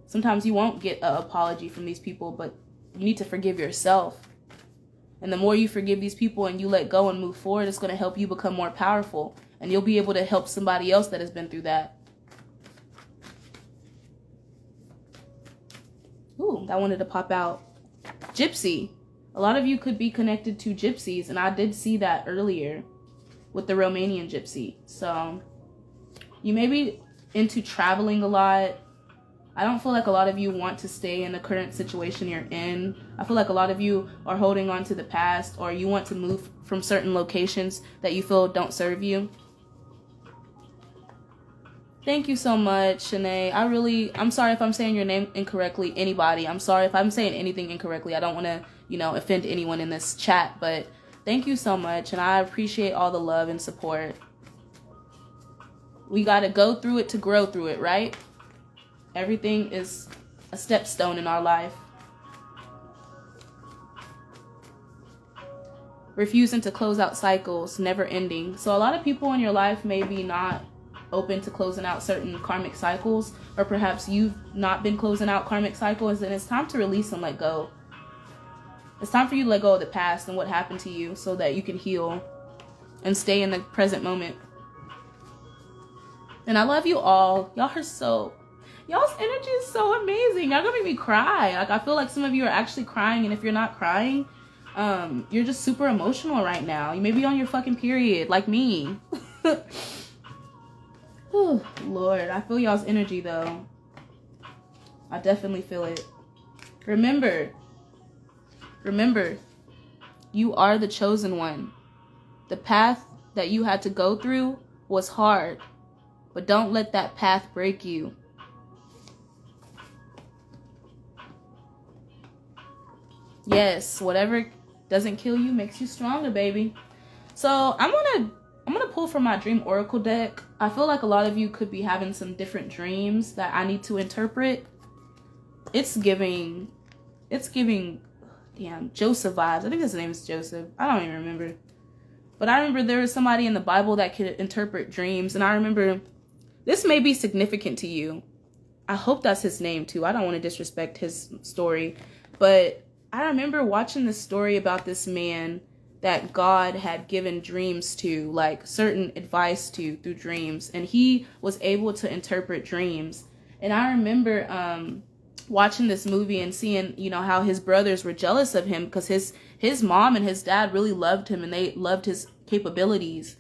Sometimes you won't get an apology from these people, but you need to forgive yourself. And the more you forgive these people and you let go and move forward, it's going to help you become more powerful. And you'll be able to help somebody else that has been through that. Ooh, that wanted to pop out. Gypsy. A lot of you could be connected to gypsies, and I did see that earlier with the Romanian gypsy. So you may be into traveling a lot. I don't feel like a lot of you want to stay in the current situation you're in. I feel like a lot of you are holding on to the past, or you want to move from certain locations that you feel don't serve you. Thank you so much, Shanae. I'm sorry if I'm saying your name incorrectly. Anybody, I'm sorry if I'm saying anything incorrectly. I don't want to, offend anyone in this chat, but thank you so much. And I appreciate all the love and support. We got to go through it to grow through it, right? Everything is a stepstone in our life. Refusing to close out cycles, never ending. So a lot of people in your life may be not open to closing out certain karmic cycles, or perhaps you've not been closing out karmic cycles, and it's time to release and let go. It's time for you to let go of the past and what happened to you so that you can heal and stay in the present moment. And I love you all. Y'all's energy is so amazing. Y'all gonna make me cry. Like, I feel like some of you are actually crying, and if you're not crying, you're just super emotional right now. You may be on your fucking period, like me. Whew, Lord, I feel y'all's energy though. I definitely feel it. Remember, you are the chosen one. The path that you had to go through was hard, but don't let that path break you. Yes, whatever doesn't kill you makes you stronger, baby. So I'm gonna pull from my dream oracle deck. I feel like a lot of you could be having some different dreams that I need to interpret. It's giving damn, Joseph vibes. I think his name is Joseph. I don't even remember. But I remember there was somebody in the Bible that could interpret dreams, and I remember this may be significant to you. I hope that's his name too. I don't want to disrespect his story, but I remember watching this story about this man that God had given dreams to, like certain advice to through dreams, and he was able to interpret dreams. And I remember watching this movie and seeing, how his brothers were jealous of him because his mom and his dad really loved him, and they loved his capabilities,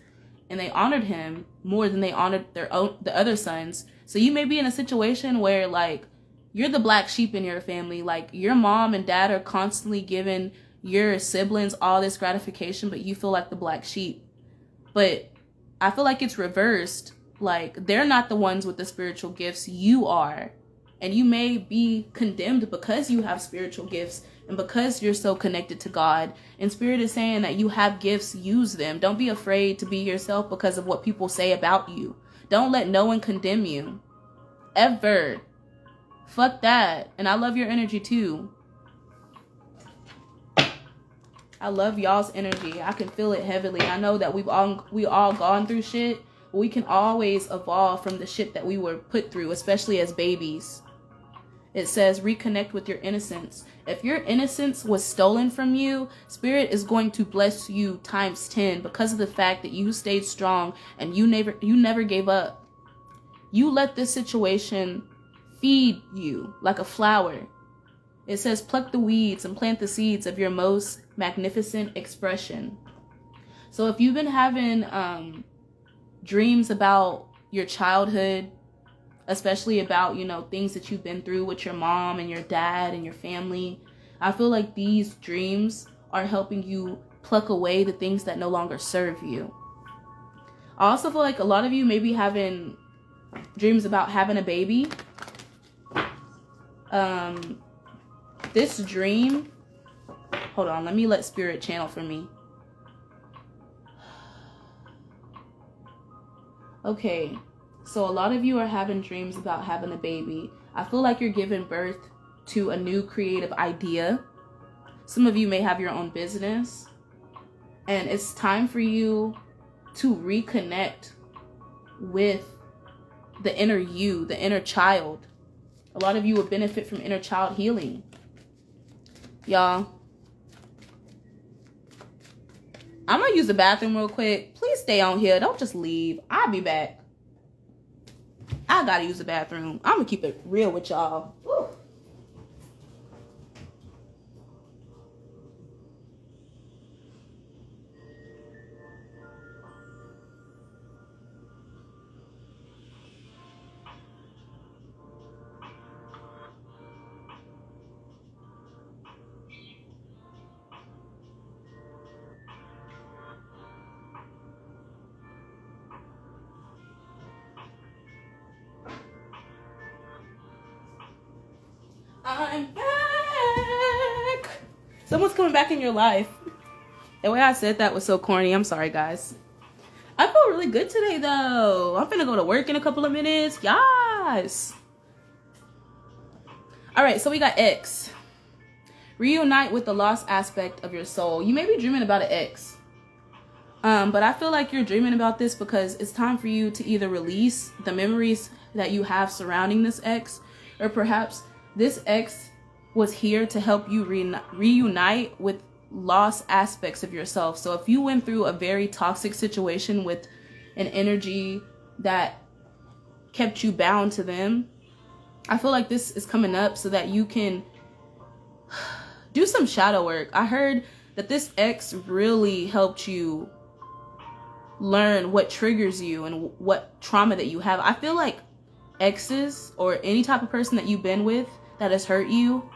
and they honored him more than they honored the other sons. So you may be in a situation where, like, you're the black sheep in your family. Like, your mom and dad are constantly giving your siblings all this gratification, but you feel like the black sheep. But I feel like it's reversed. Like, they're not the ones with the spiritual gifts. You are. And you may be condemned because you have spiritual gifts and because you're so connected to God. And Spirit is saying that you have gifts, use them. Don't be afraid to be yourself because of what people say about you. Don't let no one condemn you. Ever. Fuck that. And I love your energy too. I love y'all's energy. I can feel it heavily. I know that we all gone through shit, but we can always evolve from the shit that we were put through, especially as babies. It says reconnect with your innocence. If your innocence was stolen from you, Spirit is going to bless you times 10 because of the fact that you stayed strong and you never gave up. You let this situation feed you like a flower. It says pluck the weeds and plant the seeds of your most magnificent expression. So if you've been having dreams about your childhood, especially about, things that you've been through with your mom and your dad and your family, I feel like these dreams are helping you pluck away the things that no longer serve you. I also feel like a lot of you may be having dreams about having a baby. This dream, hold on, let me let Spirit channel for me. Okay, So a lot of you are having dreams about having a baby. I feel like you're giving birth to a new creative idea. Some of you may have your own business. And it's time for you to reconnect with the inner you, the inner child. A lot of you would benefit from inner child healing. Y'all, I'm going to use the bathroom real quick. Please stay on here. Don't just leave. I'll be back. I got to use the bathroom. I'm going to keep it real with y'all. Woo. I'm back. Someone's coming back in your life. The way I said that was so corny. I'm sorry, guys. I feel really good today, though. I'm finna go to work in a couple of minutes. Yes. All right, so we got X. Reunite with the lost aspect of your soul. You may be dreaming about an ex. But I feel like you're dreaming about this because it's time for you to either release the memories that you have surrounding this ex, or perhaps this ex was here to help you reunite with lost aspects of yourself. So if you went through a very toxic situation with an energy that kept you bound to them, I feel like this is coming up so that you can do some shadow work. I heard that this ex really helped you learn what triggers you and what trauma that you have. I feel like exes or any type of person that you've been with that has hurt you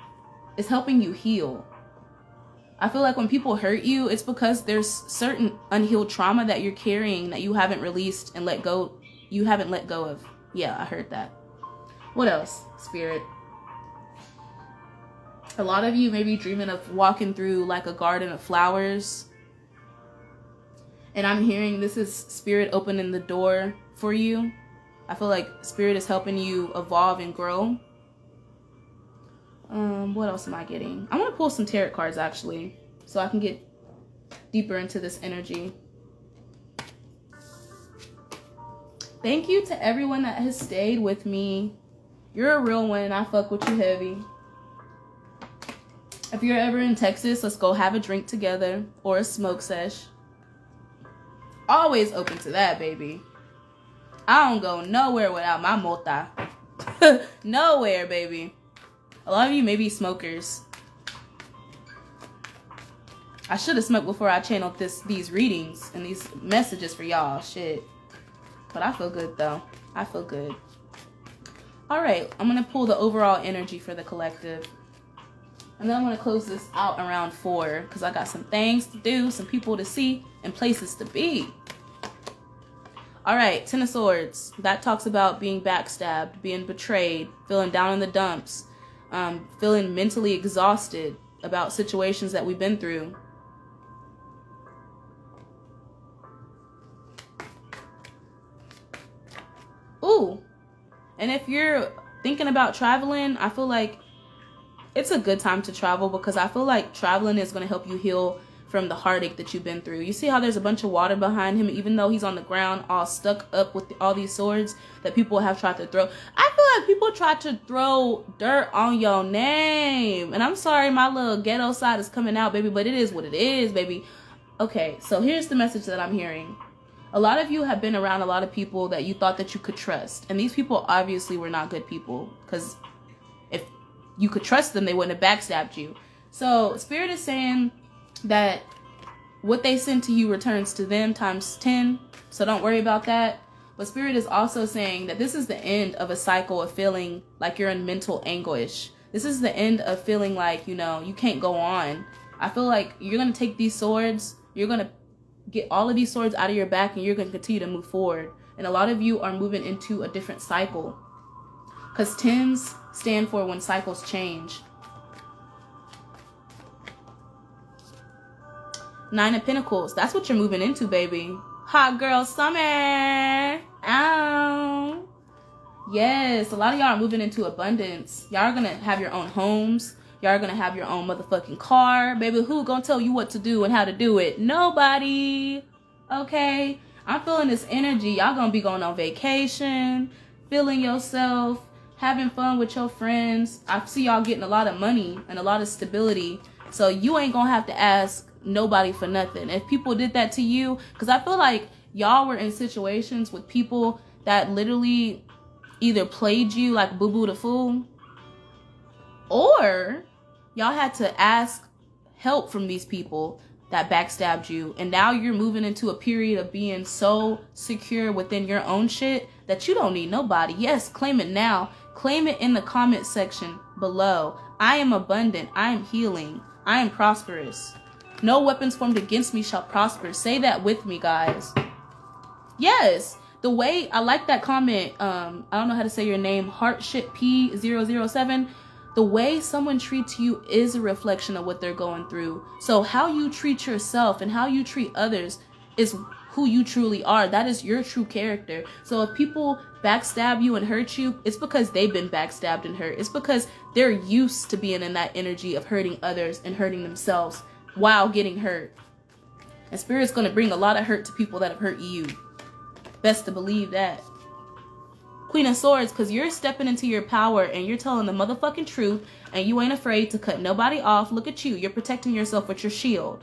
is helping you heal. I feel like when people hurt you, it's because there's certain unhealed trauma that you're carrying that you haven't released and let go. You haven't let go of. Yeah, I heard that. What else, Spirit? A lot of you may be dreaming of walking through like a garden of flowers. And I'm hearing this is Spirit opening the door for you. I feel like Spirit is helping you evolve and grow. What else am I getting? I want to pull some tarot cards actually, so I can get deeper into this energy. Thank you to everyone that has stayed with me. You're a real one and I fuck with you heavy. If you're ever in Texas, let's go have a drink together or a smoke sesh. Always open to that, baby. I don't go nowhere without my mota. Nowhere, baby. A lot of you may be smokers. I should have smoked before I channeled these readings and these messages for y'all. Shit. But I feel good, though. I feel good. All right. I'm going to pull the overall energy for the collective. And then I'm going to close this out around 4 because I got some things to do, some people to see, and places to be. All right, 10 of Swords. That talks about being backstabbed, being betrayed, feeling down in the dumps, feeling mentally exhausted about situations that we've been through. Ooh. And if you're thinking about traveling, I feel like it's a good time to travel because I feel like traveling is going to help you heal from the heartache that you've been through. You see how there's a bunch of water behind him, even though he's on the ground all stuck up with all these swords that people have tried to throw. I feel like people try to throw dirt on your name. And I'm sorry, my little ghetto side is coming out, baby, but it is what it is, baby. Okay, so here's the message that I'm hearing. A lot of you have been around a lot of people that you thought that you could trust. And these people obviously were not good people because if you could trust them, they wouldn't have backstabbed you. So Spirit is saying that what they send to you returns to them times 10. So don't worry about that. But Spirit is also saying that this is the end of a cycle of feeling like you're in mental anguish. This is the end of feeling like, you know, you can't go on. I feel like you're going to take these swords, you're going to get all of these swords out of your back and you're going to continue to move forward. And a lot of you are moving into a different cycle. Because 10s stand for when cycles change. 9 of Pentacles. That's what you're moving into, baby. Hot girl summer. Ow. Yes, a lot of y'all are moving into abundance. Y'all are gonna have your own homes. Y'all are gonna have your own motherfucking car. Baby, who gonna tell you what to do and how to do it? Nobody. Okay? I'm feeling this energy. Y'all gonna be going on vacation, feeling yourself, having fun with your friends. I see y'all getting a lot of money and a lot of stability. So you ain't gonna have to ask nobody for nothing. If people did that to you, because I feel like y'all were in situations with people that literally either played you like Boo Boo the Fool, or y'all had to ask help from these people that backstabbed you, and now you're moving into a period of being so secure within your own shit that you don't need nobody. Yes, claim it now. Claim it in the comment section below. I am abundant. I am healing. I am prosperous. No weapons formed against me shall prosper. Say that with me, guys. Yes. The way I like that comment, I don't know how to say your name, HeartShitP007. The way someone treats you is a reflection of what they're going through. So how you treat yourself and how you treat others is who you truly are. That is your true character. So if people backstab you and hurt you, it's because they've been backstabbed and hurt. It's because they're used to being in that energy of hurting others and hurting themselves while getting hurt. And Spirit's going to bring a lot of hurt to people that have hurt you. Best to believe that. Queen of Swords, because you're stepping into your power and you're telling the motherfucking truth and you ain't afraid to cut nobody off. Look at you. You're protecting yourself with your shield.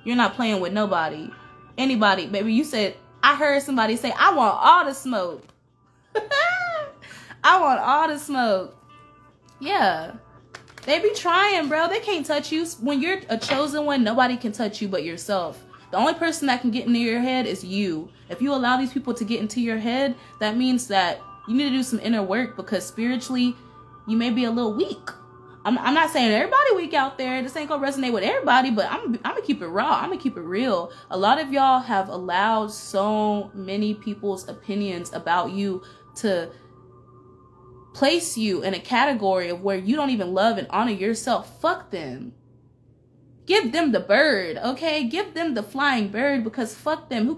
You're not playing with nobody. Anybody. Baby, you said, I heard somebody say, I want all the smoke. I want all the smoke. Yeah. They be trying, bro. They can't touch you. When you're a chosen one, nobody can touch you but yourself. The only person that can get into your head is you. If you allow these people to get into your head, that means that you need to do some inner work, because spiritually, you may be a little weak. I'm not saying everybody weak out there. This ain't gonna resonate with everybody, but I'm gonna keep it raw. I'm gonna keep it real. A lot of y'all have allowed so many people's opinions about you to place you in a category of where you don't even love and honor yourself. Fuck them. Give them the bird, okay? Give them the flying bird, because fuck them. Who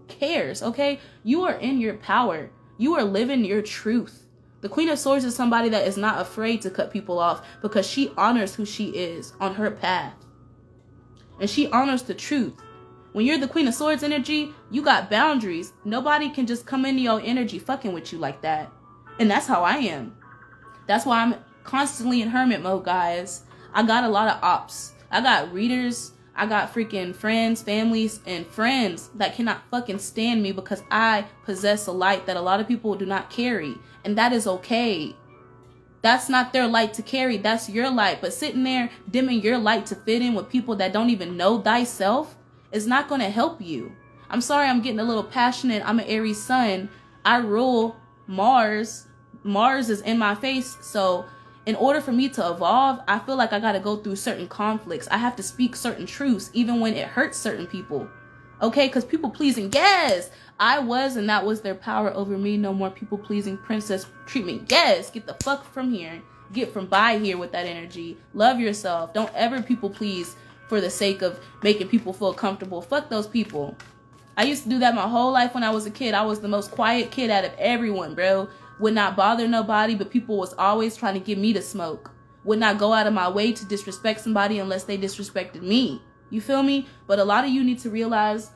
cares, okay? You are in your power. You are living your truth. The Queen of Swords is somebody that is not afraid to cut people off because she honors who she is on her path. And she honors the truth. When you're the Queen of Swords energy, you got boundaries. Nobody can just come into your energy fucking with you like that. And that's how I am. That's why I'm constantly in hermit mode, guys. I got a lot of ops. I got readers. I got freaking friends, families, and friends that cannot fucking stand me because I possess a light that a lot of people do not carry. And that is okay. That's not their light to carry. That's your light. But sitting there dimming your light to fit in with people that don't even know thyself is not going to help you. I'm sorry I'm getting a little passionate. I'm an Aries sun. I rule Mars. Mars is in my face. So in order for me to evolve, I feel like I got to go through certain conflicts. I have to speak certain truths, even when it hurts certain people. Okay, because people pleasing, yes, I was, and that was their power over me. No more people pleasing, princess treatment. Yes, get the fuck from here. Get from by here with that energy. Love yourself. Don't ever people please for the sake of making people feel comfortable. Fuck those people. I used to do that my whole life when I was a kid. I was the most quiet kid out of everyone, bro. Would not bother nobody, but people was always trying to give me the smoke. Would not go out of my way to disrespect somebody unless they disrespected me. You feel me? But a lot of you need to realize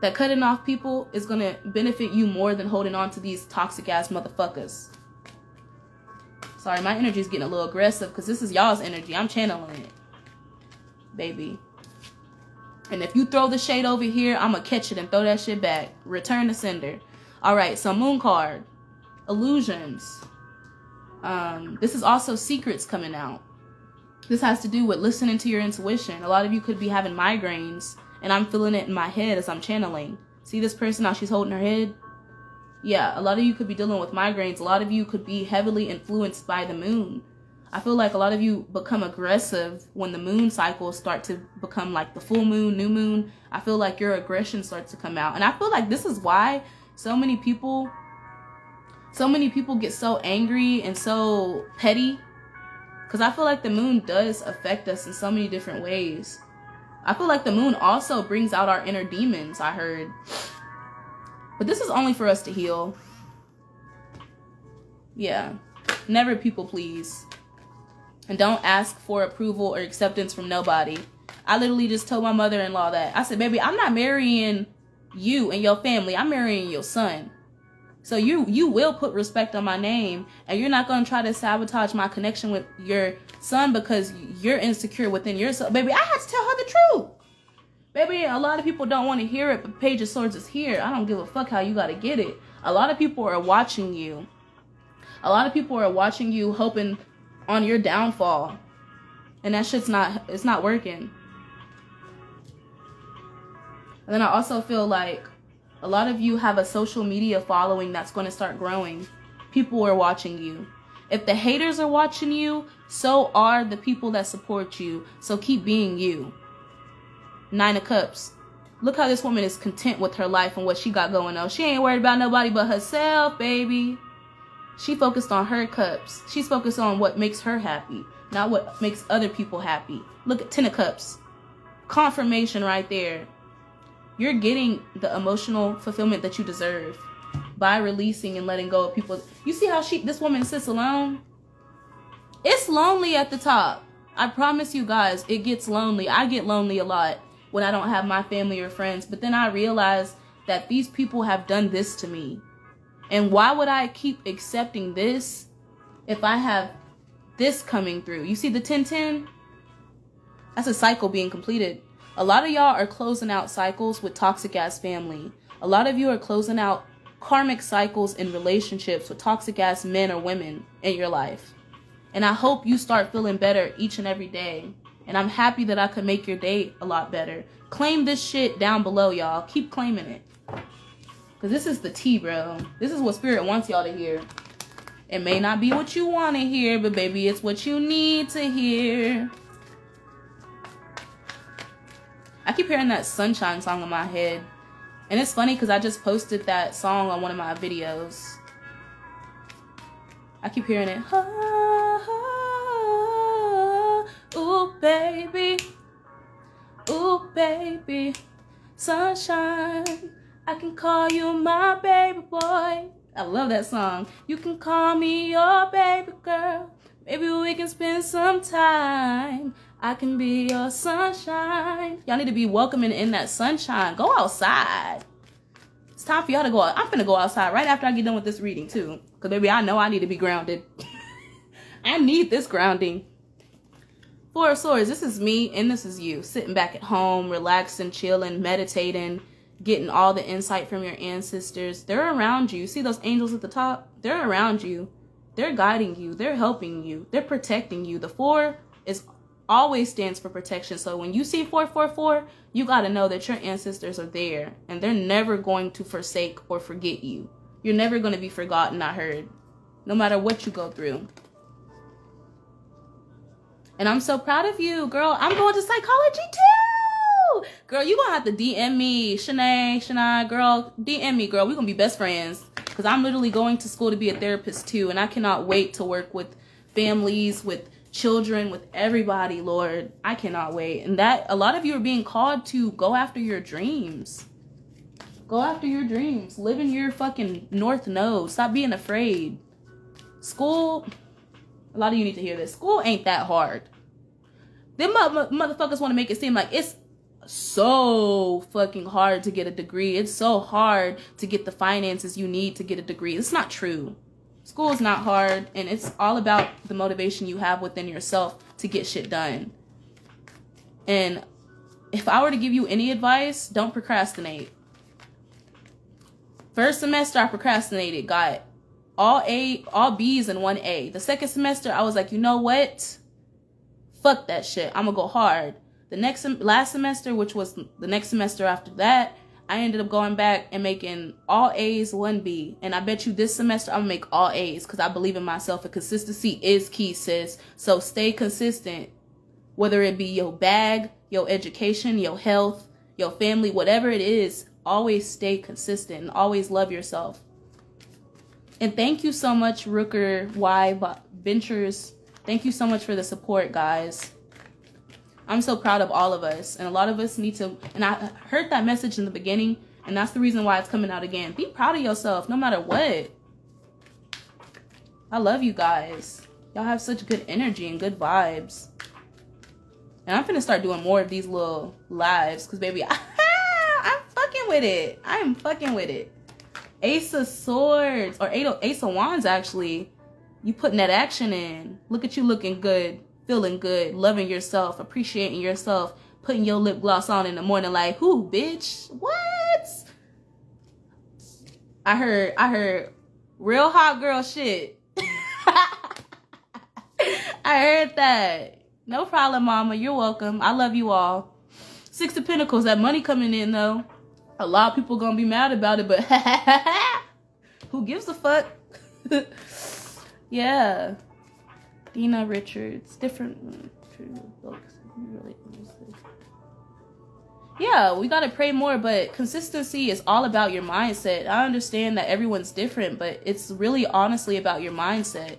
that cutting off people is going to benefit you more than holding on to these toxic ass motherfuckers. Sorry, my energy is getting a little aggressive because this is y'all's energy. I'm channeling it, baby. And if you throw the shade over here, I'm going to catch it and throw that shit back. Return to sender. All right, so moon card. Illusions. This is also secrets coming out. This has to do with listening to your intuition. A lot of you could be having migraines, and I'm feeling it in my head as I'm channeling. See this person, how she's holding her head? Yeah, a lot of you could be dealing with migraines. A lot of you could be heavily influenced by the moon. I feel like a lot of you become aggressive when the moon cycles start to become like the full moon, new moon. I feel like your aggression starts to come out. And I feel like this is why so many people get so angry and so petty, because I feel like the moon does affect us in so many different ways. I feel like the moon also brings out our inner demons, I heard. But this is only for us to heal. Yeah. Never people please. And don't ask for approval or acceptance from nobody. I literally just told my mother-in-law that. I said, baby, I'm not marrying you and your family. I'm marrying your son. So you will put respect on my name, and you're not going to try to sabotage my connection with your son because you're insecure within yourself. Baby, I had to tell her the truth. Baby, a lot of people don't want to hear it, but Page of Swords is here. I don't give a fuck how you got to get it. A lot of people are watching you. A lot of people are watching you hoping on your downfall. And that shit's it's not working. And then I also feel like a lot of you have a social media following that's going to start growing. People are watching you. If the haters are watching you, so are the people that support you. So keep being you. 9 of Cups. Look how this woman is content with her life and what she got going on. She ain't worried about nobody but herself, baby. She focused on her cups. She's focused on what makes her happy, not what makes other people happy. Look at 10 of Cups. Confirmation right there. You're getting the emotional fulfillment that you deserve by releasing and letting go of people. You see how this woman sits alone? It's lonely at the top. I promise you guys, it gets lonely. I get lonely a lot when I don't have my family or friends. But then I realize that these people have done this to me. And why would I keep accepting this if I have this coming through? You see the 10-10? That's a cycle being completed. A lot of y'all are closing out cycles with toxic ass family. A lot of you are closing out karmic cycles in relationships with toxic ass men or women in your life. And I hope you start feeling better each and every day. And I'm happy that I could make your day a lot better. Claim this shit down below, y'all. Keep claiming it. Because this is the tea, bro. This is what Spirit wants y'all to hear. It may not be what you want to hear, but baby, it's what you need to hear. I keep hearing that Sunshine song in my head. And it's funny because I just posted that song on one of my videos. I keep hearing it. Ooh, baby. Ooh, baby. Sunshine. I can call you my baby boy. I love that song. You can call me your baby girl. Maybe we can spend some time. I can be your sunshine. Y'all need to be welcoming in that sunshine. Go outside. It's time for y'all to go out. I'm finna go outside right after I get done with this reading too. Because baby, I know I need to be grounded. I need this grounding. 4 of Swords, this is me and this is you. Sitting back at home, relaxing, chilling, meditating, getting all the insight from your ancestors. They're around you. See those angels at the top? They're around you. They're guiding you. They're helping you. They're protecting you. The 4 always stands for protection. So when you see 444, you got to know that your ancestors are there and they're never going to forsake or forget you. You're never going to be forgotten, I heard, no matter what you go through. And I'm so proud of you, girl. I'm going to psychology too. Girl, you're going to have to DM me, Shanae, girl, DM me, girl. We're going to be best friends because I'm literally going to school to be a therapist too. And I cannot wait to work with families, with children, with everybody, Lord. I cannot wait. And that a lot of you are being called to go after your dreams. Go after your dreams. Live in your fucking North Node. Stop being afraid. School, a lot of you need to hear this. School ain't that hard. Them motherfuckers want to make it seem like it's so fucking hard to get a degree. It's so hard to get the finances you need to get a degree. It's not true. School is not hard, and it's all about the motivation you have within yourself to get shit done. And if I were to give you any advice, don't procrastinate. First semester, I procrastinated, got all B's and 1 A. The second semester, I was like, you know what? Fuck that shit. I'm gonna go hard. The last semester, which was the next semester after that, I ended up going back and making all A's, 1 B. And I bet you this semester I'm gonna make all A's because I believe in myself and consistency is key, sis. So stay consistent. Whether it be your bag, your education, your health, your family, whatever it is, always stay consistent and always love yourself. And thank you so much, Rooker Y Ventures. Thank you so much for the support, guys. I'm so proud of all of us, and a lot of us need to, and I heard that message in the beginning, and that's the reason why it's coming out again. Be proud of yourself, no matter what. I love you guys. Y'all have such good energy and good vibes. And I'm finna start doing more of these little lives because, baby, I'm fucking with it. I am fucking with it. Ace of Swords, or Ace of Wands, actually. You putting that action in. Look at you looking good, feeling good, loving yourself, appreciating yourself, putting your lip gloss on in the morning like, who, bitch? What? I heard real hot girl shit. I heard that. No problem, mama. You're welcome. I love you all. Six of Pentacles. That money coming in, though. A lot of people gonna be mad about it, but who gives a fuck? Yeah. Dina Richards. Different. Yeah, we gotta pray more, but consistency is all about your mindset. I understand that everyone's different, but it's really honestly about your mindset.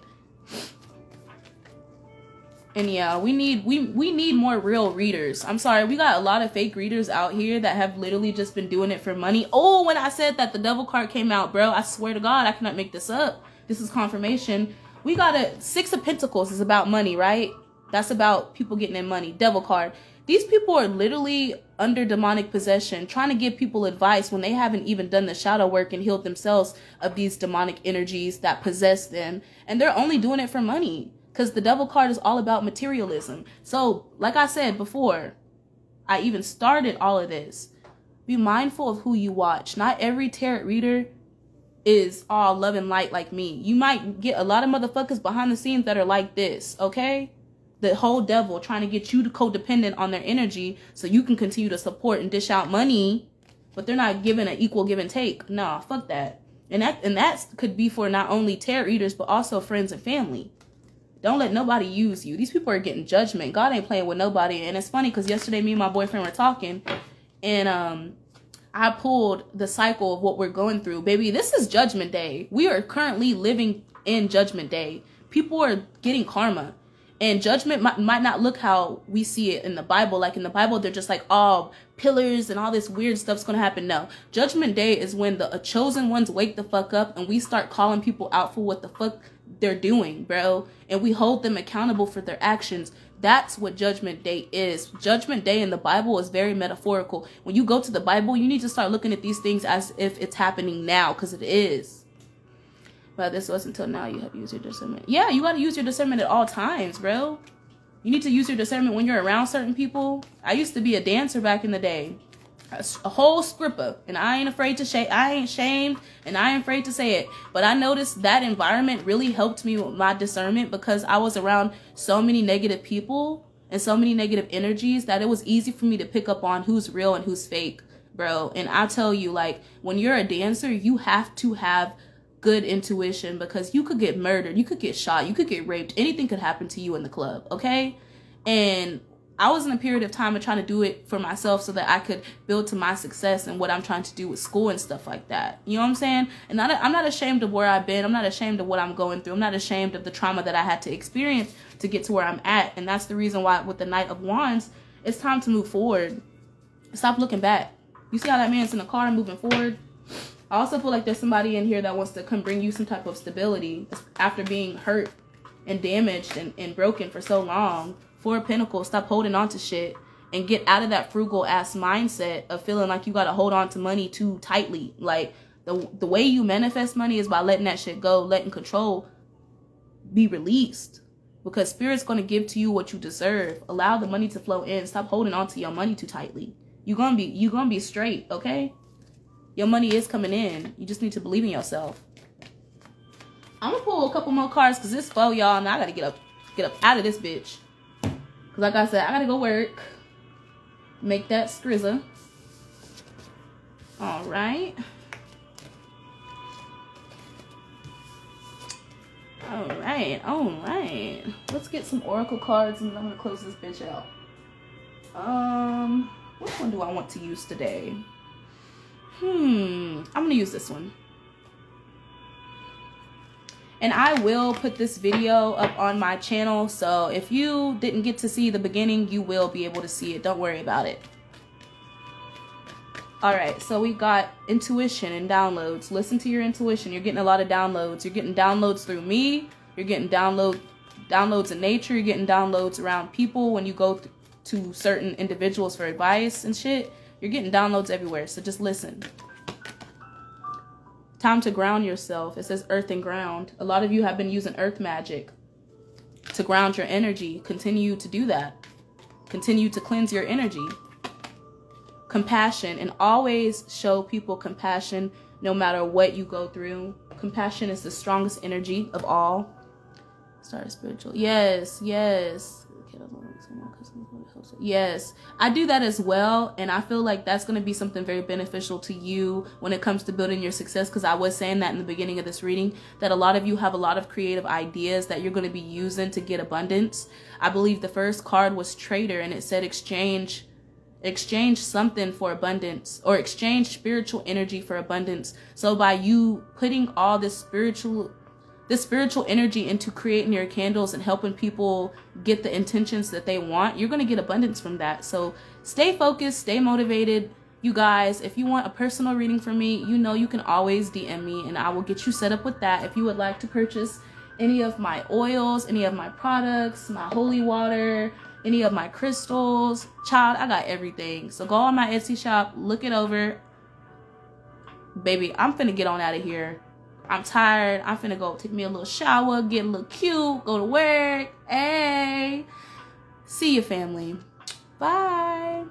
And yeah, we need more real readers. I'm sorry, we got a lot of fake readers out here that have literally just been doing it for money. Oh, when I said that the devil card came out, bro, I swear to God, I cannot make this up. This is confirmation. We got a Six of Pentacles is about money, right? That's about people getting in money. Devil card. These people are literally under demonic possession, trying to give people advice when they haven't even done the shadow work and healed themselves of these demonic energies that possess them. And they're only doing it for money. Because the devil card is all about materialism. So, like I said before, I even started all of this. Be mindful of who you watch. Not every tarot reader is all love and light like me. You might get a lot of motherfuckers behind the scenes that are like this, okay? The whole devil trying to get you to codependent on their energy so you can continue to support and dish out money, but they're not giving an equal give and take. Nah, fuck that. And that could be for not only tarot readers, but also friends and family. Don't let nobody use you. These people are getting judgment. God ain't playing with nobody. And it's funny because yesterday me and my boyfriend were talking, and I pulled the cycle of what we're going through. Baby, this is Judgment Day. We are currently living in Judgment Day. People are getting karma. And judgment might not look how we see it in the Bible. Like in the Bible, they're just like, oh, pillars and all this weird stuff's going to happen. No. Judgment Day is when the chosen ones wake the fuck up and we start calling people out for what the fuck they're doing, bro. And we hold them accountable for their actions. That's what Judgment Day is. Judgment Day in the Bible is very metaphorical. When you go to the Bible, you need to start looking at these things as if it's happening now, because it is. But this was until now you have used your discernment. Yeah, you got to use your discernment at all times, bro. You need to use your discernment when you're around certain people. I used to be a dancer back in the day. A whole scripper. And I ain't afraid to I ain't shamed. And I ain't afraid to say it. But I noticed that environment really helped me with my discernment because I was around so many negative people and so many negative energies that it was easy for me to pick up on who's real and who's fake, bro. And I tell you, like, when you're a dancer, you have to have good intuition because you could get murdered, you could get shot, you could get raped, anything could happen to you in the club, okay? And I was in a period of time of trying to do it for myself so that I could build to my success and what I'm trying to do with school and stuff like that. You know what I'm saying? And I'm not ashamed of where I've been. I'm not ashamed of what I'm going through. I'm not ashamed of the trauma that I had to experience to get to where I'm at. And that's the reason why with the Knight of Wands, it's time to move forward. Stop looking back. You see how that man's in the car moving forward? I also feel like there's somebody in here that wants to come bring you some type of stability after being hurt and damaged and broken for so long. Four of Pentacles, stop holding on to shit and get out of that frugal ass mindset of feeling like you got to hold on to money too tightly. Like the way you manifest money is by letting that shit go, letting control be released, because Spirit's going to give to you what you deserve. Allow the money to flow in. Stop holding on to your money too tightly. You're going to be straight, okay? Your money is coming in. You just need to believe in yourself. I'm going to pull a couple more cards because it's slow, y'all. And I got to get up out of this bitch. Because like I said, I got to go work. Make that strizza. All right. All right. Let's get some oracle cards and I'm going to close this bitch out. Which one do I want to use today? I'm going to use this one. And I will put this video up on my channel. So if you didn't get to see the beginning, you will be able to see it. Don't worry about it. All right. So we got intuition and downloads. Listen to your intuition. You're getting a lot of downloads. You're getting downloads through me, You're getting downloads in nature. You're getting downloads around people when you go to certain individuals for advice and shit. You're getting downloads everywhere. So just listen. Time to ground yourself. It says earth and ground. A lot of you have been using earth magic to ground your energy. Continue to do that. Continue to cleanse your energy. Compassion, and always show people compassion no matter what you go through. Compassion is the strongest energy of all. Start spiritual. Yes, yes. Yes, I do that as well, and I feel like that's going to be something very beneficial to you when it comes to building your success, because I was saying that in the beginning of this reading, that a lot of you have a lot of creative ideas that you're going to be using to get abundance. I believe the first card was Trader, and it said exchange something for abundance, or exchange spiritual energy for abundance. So by you putting all this spiritual energy into creating your candles and helping people get the intentions that they want, you're going to get abundance from that. So stay focused, stay motivated. You guys, if you want a personal reading from me, you know you can always DM me and I will get you set up with that. If you would like to purchase any of my oils, any of my products, my holy water, any of my crystals, child, I got everything. So go on my Etsy shop, look it over. Baby, I'm finna get on out of here. I'm tired. I'm finna go take me a little shower, get a little cute, go to work. Hey, see you, family. Bye.